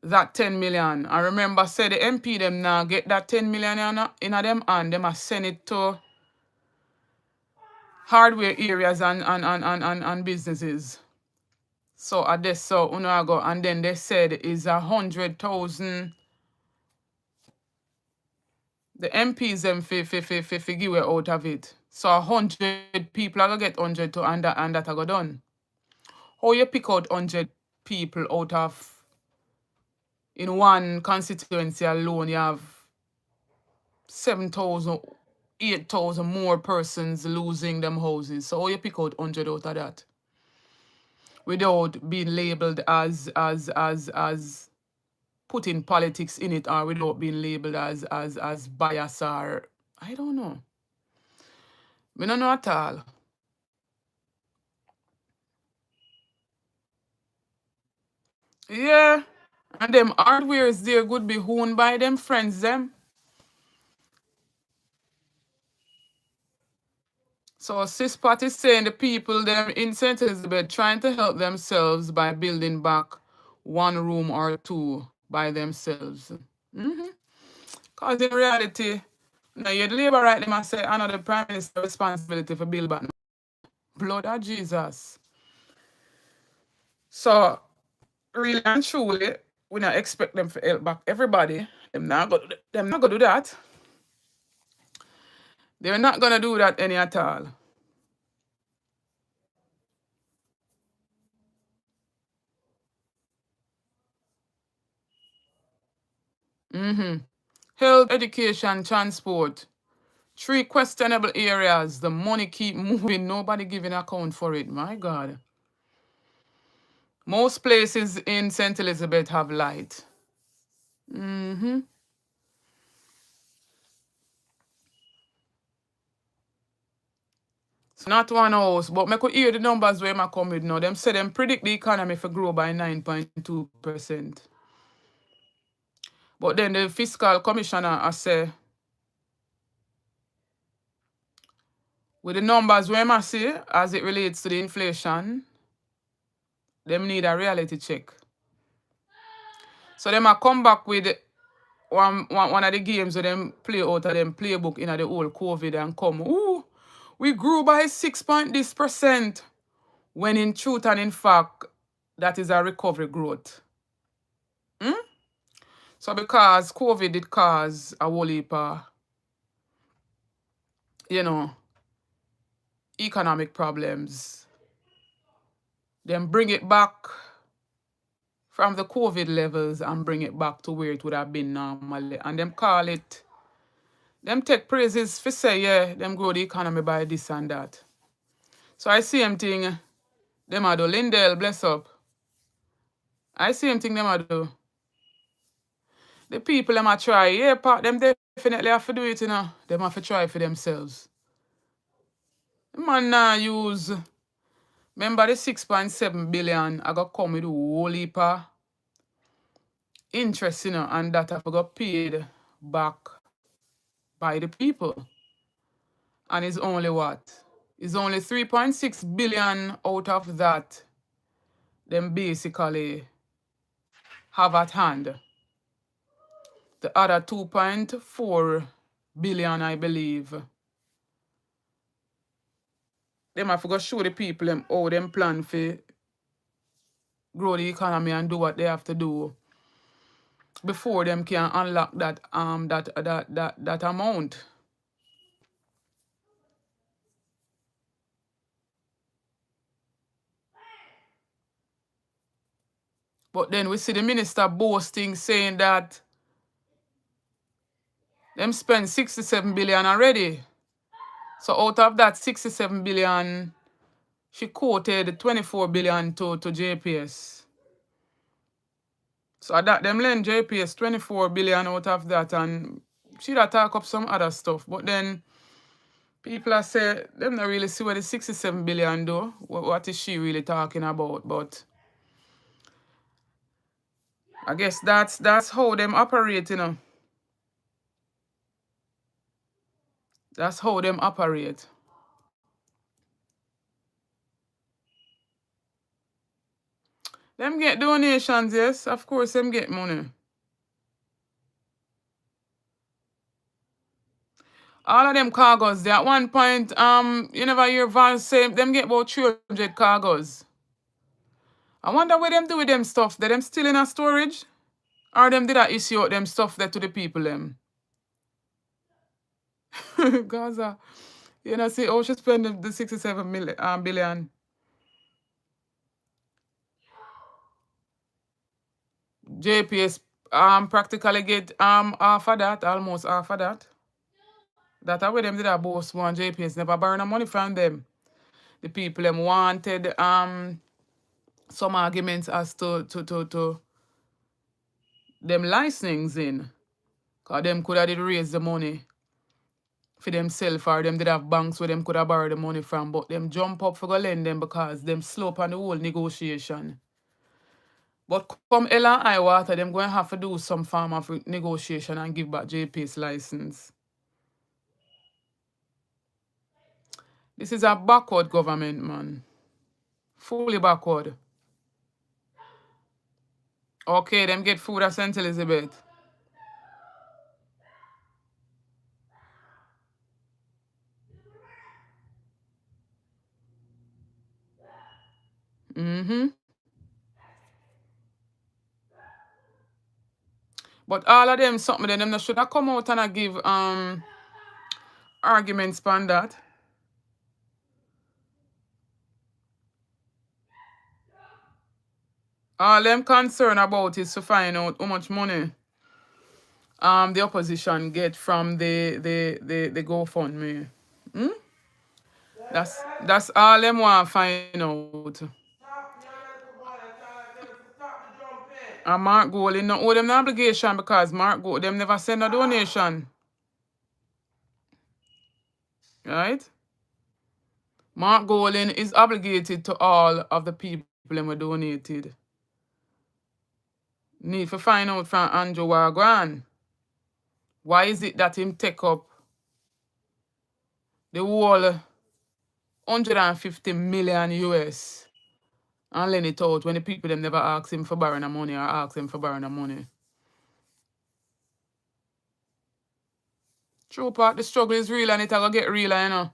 that 10 million. I remember say the MP them now get that 10 million in them and them a send it to hardware areas and businesses. So at this so go and then they said is 100,000 the MPs them fi give out of it. So 100 people are gonna get 100 to and that I go done. How you pick out 100 people out of in one constituency alone you have 7,000, 8,000 more persons losing them houses. So how you pick out 100 out of that? Without being labeled as putting politics in it or without being labeled as bias or I don't know. We don't know at all. Yeah. And them hardwares there could be owned by them friends them. So Cispat is saying the people them in St. Elizabeth trying to help themselves by building back one room or two by themselves. Because in reality, now you'd labor right them and say another prime minister responsibility for build back. Blood of Jesus. So really and truly, we not expect them to help back everybody. Them not gonna do that. They're not gonna do that any at all. Health, education, transport. 3 questionable areas. The money keep moving. Nobody giving account for it. My God. Most places in St. Elizabeth have light. It's not one house, but I could hear the numbers where I come with now. Them say them predict the economy to grow by 9.2%. But then the fiscal commissioner I say, with the numbers where I see as it relates to the inflation, them need a reality check. So them I come back with one of the games where them play out of them playbook in the whole COVID and come, ooh, we grew by 6% when in truth and in fact, that is a recovery growth. So because COVID did cause a whole heap of, you know, economic problems, then bring it back from the COVID levels and bring it back to where it would have been normally. And them call it, them take praises for say, yeah, them grow the economy by this and that. So I see them thing, them are the Lindell, bless up. I same thing them a do. The people them a try. Yeah, part them definitely have to do it, you know. Them have to try for themselves. The man now use, remember the 6.7 billion I got come with a whole heap of interest, you know, and that have got paid back by the people. And it's only what? It's only 3.6 billion out of that them basically have at hand. The other 2.4 billion, I believe, them have to go show the people them how them plan for grow the economy and do what they have to do before them can unlock that amount. But then we see the minister boasting saying that them spend 67 billion already. So out of that 67 billion, she quoted 24 billion to JPS. So that them lend JPS 24 billion out of that, and she da talk up some other stuff. But then people are say them not really see what the 67 billion do. What is she really talking about? But I guess that's how them operate, you know. That's how them operate. Them get donations, yes. Of course, them get money. All of them cargoes, they at one point, you never hear Vance say them get about 300 cargoes. I wonder what them do with them stuff. They them still in a storage? Or them did I issue out them stuff there to the people them? Gaza. You know, see, she spend the 67 billion. JPS practically get half of that, almost half of that. That where them did a boss one. JPS never borrow no money from them. The people them wanted some arguments as to them licensing. Cause them could have did raise the money for themselves, or them did have banks where them could have borrowed the money from, but them jump up for go lend them because them slow up on the whole negotiation. But come Ella and I water, them going to have to do some form of negotiation and give back JP's license. This is a backward government, man. Fully backward. Okay, them get food at St. Elizabeth. But all of them something then them should have come out and give arguments on that. All them concerned about is to find out how much money the opposition get from the GoFundMe. That's all them want to find out. And Mark Golding no owe them no obligation because Mark Gold them never send a donation. Right? Mark Golding is obligated to all of the people them who donated. Need to find out from Andrew Wagwan. Why is it that him take up the whole 150 million US and lend it out when the people them never ask him for borrowing the money or ask him for borrowing the money? True part, the struggle is real and it will get realer, you know.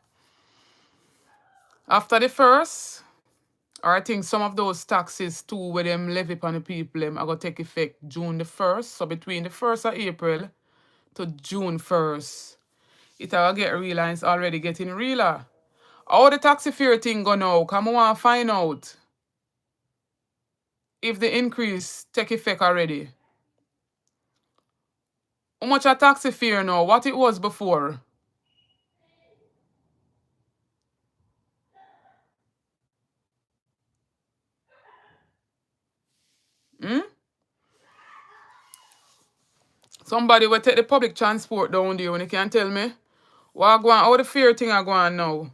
After the first, or I think some of those taxes too where them levy upon the people them are going to take effect June the 1st. So between the 1st of April to June 1st, it will get realer and it's already getting realer. How the taxi fare thing go now? Come on, find out if the increase take effect already. How much a taxi fare now? What it was before? Somebody will take the public transport down there when you can tell me what go on, how the fare thing are going now.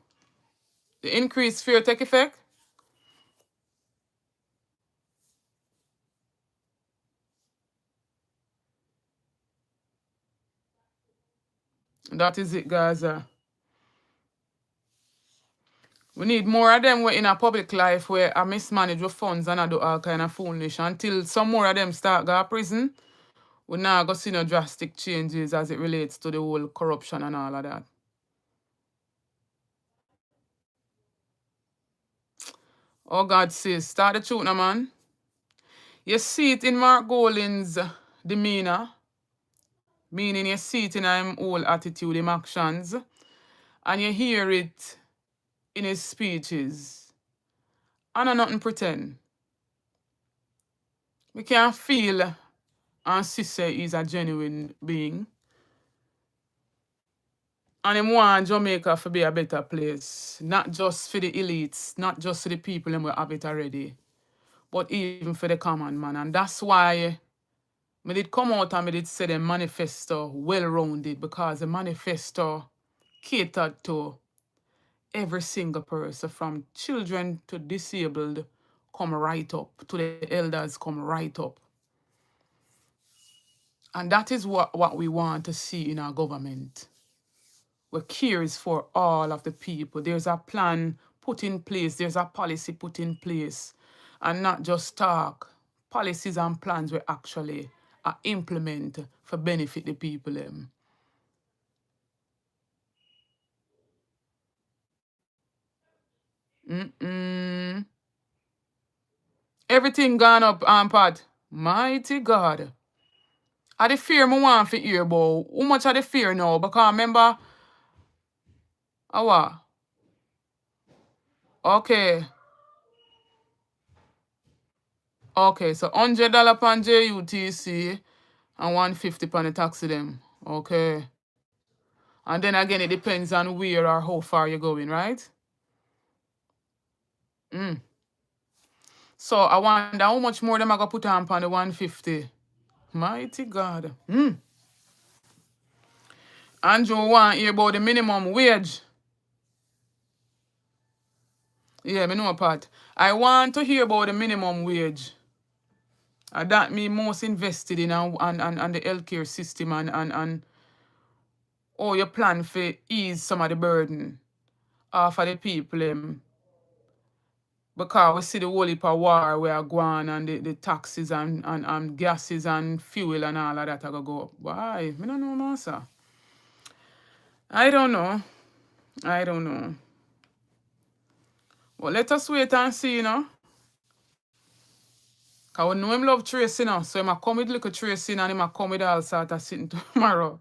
The increased fare take effect? That is it, Gaza. We need more of them in a public life where I mismanage with funds and I do all kind of foolish. Until some more of them start go to prison, we now go see no drastic changes as it relates to the whole corruption and all of that. Oh God says, start the truth now, man. You see it in Mark Golin's demeanor, meaning you see it in his whole attitude, his actions, and you hear it in his speeches. And I nothing pretend. We can feel and see say he's a genuine being. And him want Jamaica to be a better place. Not just for the elites, not just for the people who have it already, but even for the common man. And that's why I did come out and I did say the manifesto well-rounded, because the manifesto catered to every single person, from children to disabled, come right up, to the elders come right up. And that is what we want to see in our government. We cares for all of the people. There's a plan put in place. There's a policy put in place. And not just talk. Policies and plans we actually implement for benefit the people. Everything gone up, Pat. Mighty God. I the fear I want to hear about. How much of the fear now? Because remember, what? Okay. Okay, so $100 on JUTC and 150 on the taxi them. Okay. And then again, it depends on where or how far you're going, right? So I wonder how much more them I gonna put on the 150. Mighty God. Andrew want to hear about the minimum wage. Yeah, me know part. I want to hear about the minimum wage. That me most invested in and the healthcare system and how you plan for ease some of the burden for the people. Because we see the whole heap of war where are going and the taxes and gases and fuel and all of that are going to go up. Why? I don't know, master. I don't know. But let us wait and see, you know. Because we know him love tracing, you know. So he might come with little tracing and he might come with all sort of sitting tomorrow.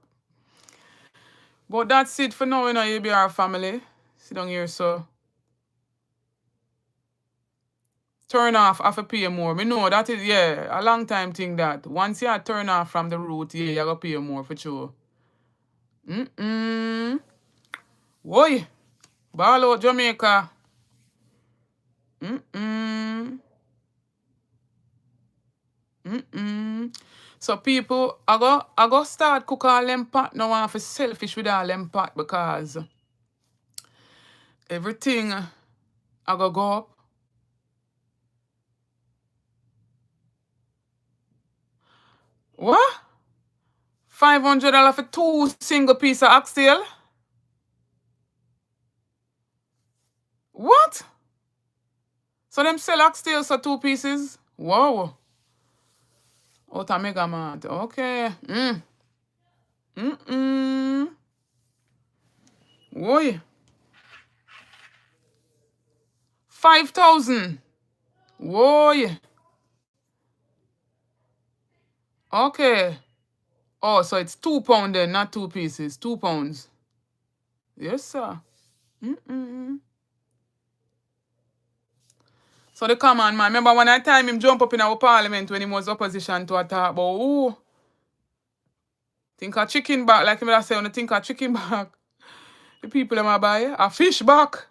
But that's it for now, you know, ABR family. Sit down here, so. Turn off, have to pay more. Me know that is, yeah, a long time thing that. Once you turn off from the route, yeah, you gotta pay more for sure. Boy, ball out Jamaica. So people, I go start cook all them pot now. I'm selfish with all them pot because everything I go up. What? $500 for 2 single piece of oxtail? What? So them sell oxtails for 2 pieces? Wow. Out of Mega Mart. Okay. Boy. 5,000. Boy. Okay. Oh, so it's £2 then, not 2 pieces. £2. Yes, sir. So the common man, remember when I time him jump up in our parliament when he was opposition to attack about who? Think a chicken back, like him that say when you think a chicken back. The people them a buy a fish back.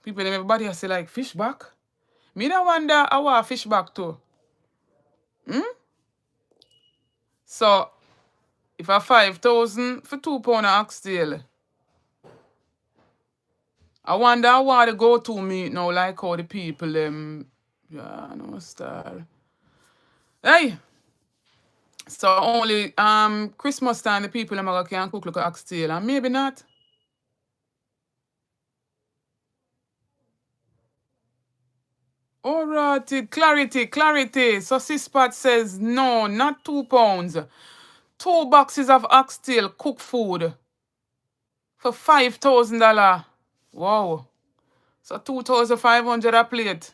People them everybody say like fish back. Me no wonder how a fish back too. So If I 5,000 for £2 oxtail. I wonder why they go to meet now, like how the people yeah, no star. Hey! So only Christmas time the people can cook like oxtail, and maybe not. Alright, clarity. So Sispat says no, not £2. 2 boxes of oxtail cooked food for $5,000. Wow. So 2,500 a plate.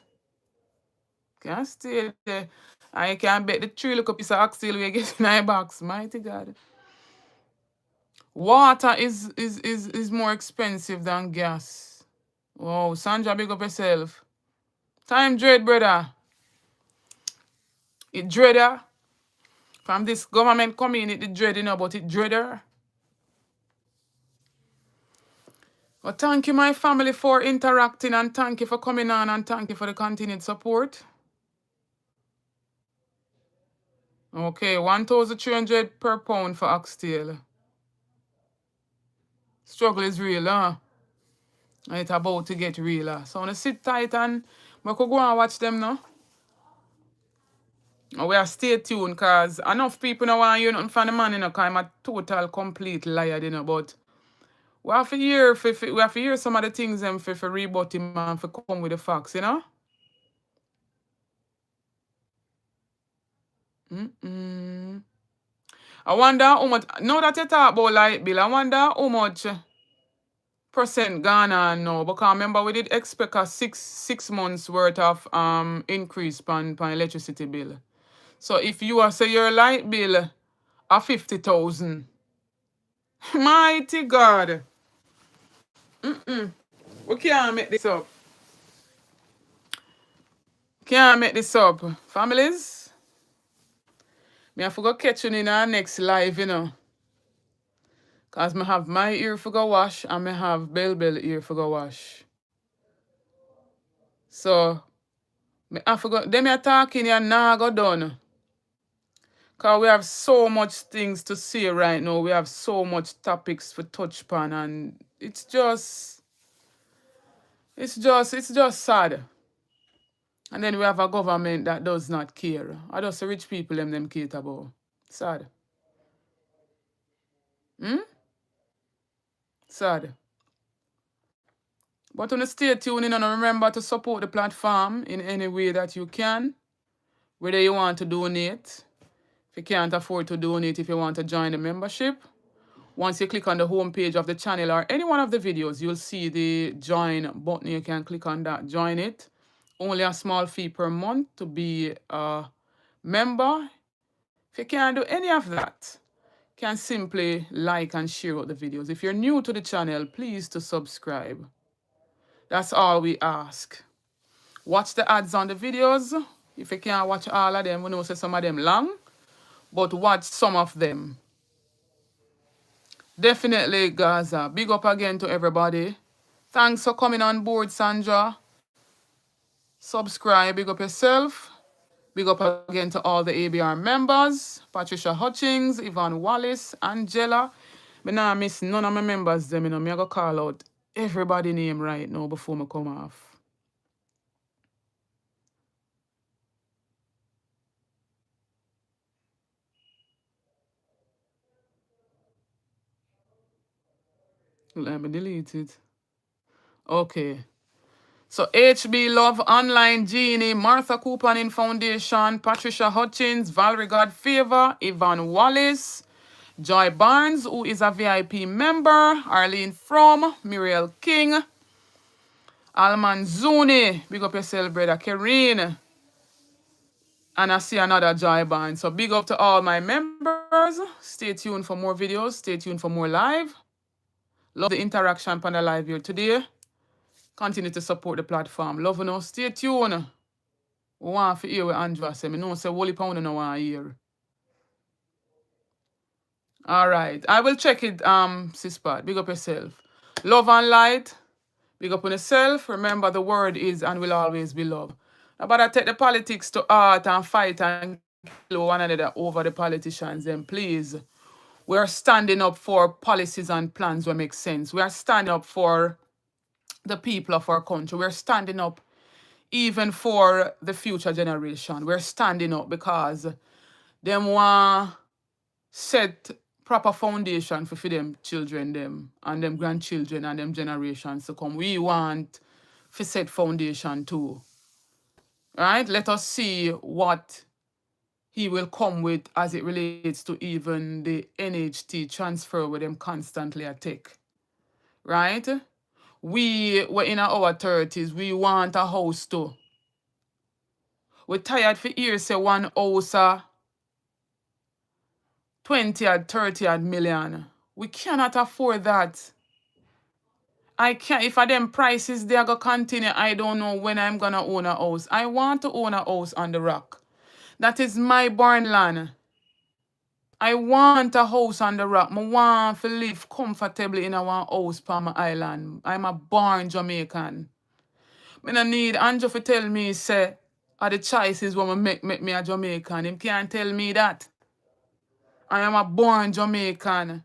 Can't stay there. I can't bet the 3 little piece of oxtail we get in my box. Mighty God. Water is more expensive than gas. Wow, Sandra, big up yourself. Time dread, brother. It dreader. From this government coming, it dread, but it dreader. Well, thank you, my family, for interacting, and thank you for coming on, and thank you for the continued support. Okay, 1,300 per pound for oxtail. Struggle is real, huh? And it's about to get realer. So I'm gonna sit tight and I could go and watch them now. And we are stay tuned because enough people now want you nothing from the man, because I'm a total complete liar, but we have to hear some of the things them for rebut him and for come with the facts, I wonder how much, now that you talk about light bill, I wonder how much percent gone on now, because remember we did expect a six months worth of increase on electricity bill. So if you are say your light bill a 50,000, mighty God, we can't make this up. Can't make this up, families. Me have to go catch you in our next live, cause me have my ear for go wash and me have Bell ear for go wash. So me have to go. Them are talking here now go done. Cause we have so much things to say right now. We have so much topics for touch upon, and it's just sad. And then we have a government that does not care. I just the rich people them care about. Sad. Sad. But when you stay tuned in and remember to support the platform in any way that you can. Whether you want to donate, if you can't afford to donate, if you want to join the membership. Once you click on the home page of the channel or any one of the videos, you'll see the join button. You can click on that, join it. Only a small fee per month to be a member. If you can't do any of that, you can simply like and share out the videos. If you're new to the channel, please to subscribe. That's all we ask. Watch the ads on the videos. If you can't watch all of them, we know say some of them long, but watch some of them. Definitely, Gaza. Big up again to everybody. Thanks for coming on board, Sandra. Subscribe, big up yourself. Big up again to all the ABR members. Patricia Hutchings, Yvonne Wallace, Angela. Me nah miss none of my members them, Me I go call out everybody name right now before me come off. Let me delete it. Okay. So HB Love, Online Genie, Martha Couponing Foundation, Patricia Hutchins, Valerie Godfavor, Yvonne Wallace, Joy Barnes, who is a VIP member, Arlene From, Muriel King, Alman Zuni, big up yourself, brother, Karine, and I see another Joy Barnes. So big up to all my members. Stay tuned for more videos. Stay tuned for more live. Love the interaction on the live here today. Continue to support the platform. Love you know. Stay tuned. We want to hear what Andrew say. I know say Wally Pound no want to hear. Alright. I will check it, Sispat. Big up yourself. Love and light. Big up on yourself. Remember the word is and will always be love. But I take the politics to art and fight and kill one another over the politicians, then please. We are standing up for policies and plans that make sense. We are standing up for the people of our country. We're standing up even for the future generation. We're standing up because them want set proper foundation for them children them and them grandchildren and them generations to come. We want to set foundation too. Right? Let us see what he will come with as it relates to even the NHT transfer with them constantly attack. Right? We were in our 30s. We want a house too. We're tired for years say one house 20 or 30 odd million. We cannot afford that. I can't. If them prices they are gonna continue, I don't know when I'm gonna own a house. I want to own a house on the rock. That is my born land. I want a house on the rock. I want to live comfortably in a one house on my island. I'm a born Jamaican. I don't need Andrew to tell me, say, are the choices when make me a Jamaican. Him can't tell me that. I am a born Jamaican.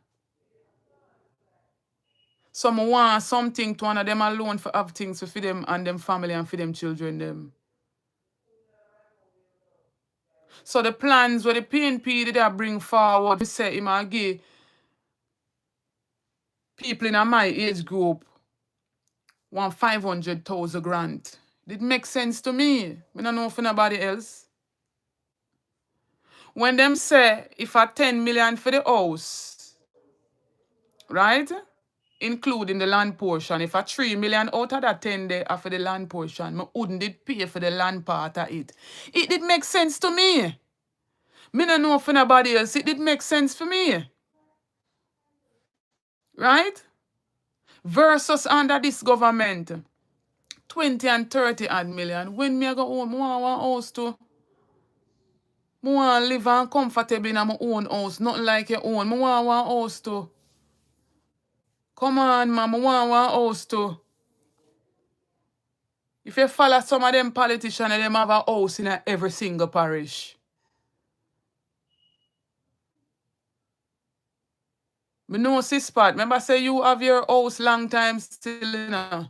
So I want something to one of them alone for have things for them and them family and for them children them. So the plans where the PNP did they bring forward, we say him give people in my age group 500,000 grant. It makes sense to me. I don't know for nobody else. When them say if I 10 million for the house, right? Including the land portion. If I 3 million out of that 10 there are for the land portion, I wouldn't did pay for the land part of it. It did make sense to me. Me don't know for nobody else. It did make sense for me. Right? Versus under this government, 20 and 30 odd million. When me I go home, I want one house too. I want to live and comfortable in my own house. Nothing like your own. I want one house too. Come on, man. I want one house too. If you follow some of them politicians, them have a house in every single parish. Me know sis part. Remember say you have your house long time still, you know.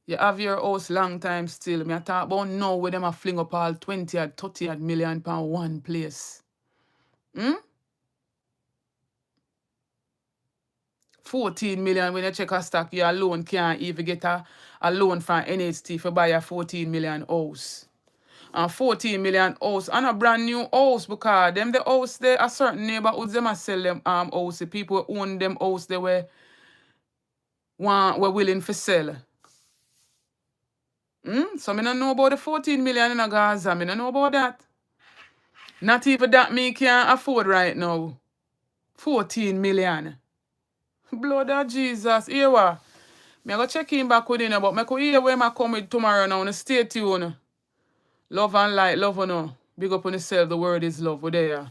You have your house long time still. Me talk about now where them a fling up all 20 or 30 odd million pound one place. 14 million when you check a stock, you alone can't even get a loan from NHT for buy a 14 million house. And 14 million house and a brand new house because them the house there a certain neighborhoods them a sell them house. The people who own them house they were willing to sell. So I don't know about the 14 million in a Gaza. I don't know about that. Not even that me can afford right now. 14 million. Blood of Jesus. Here what? Me go check in back with you, but me could hear where I come with tomorrow now. Stay tuned. Love and light, love on. Big up on yourself. The word is love. We're there.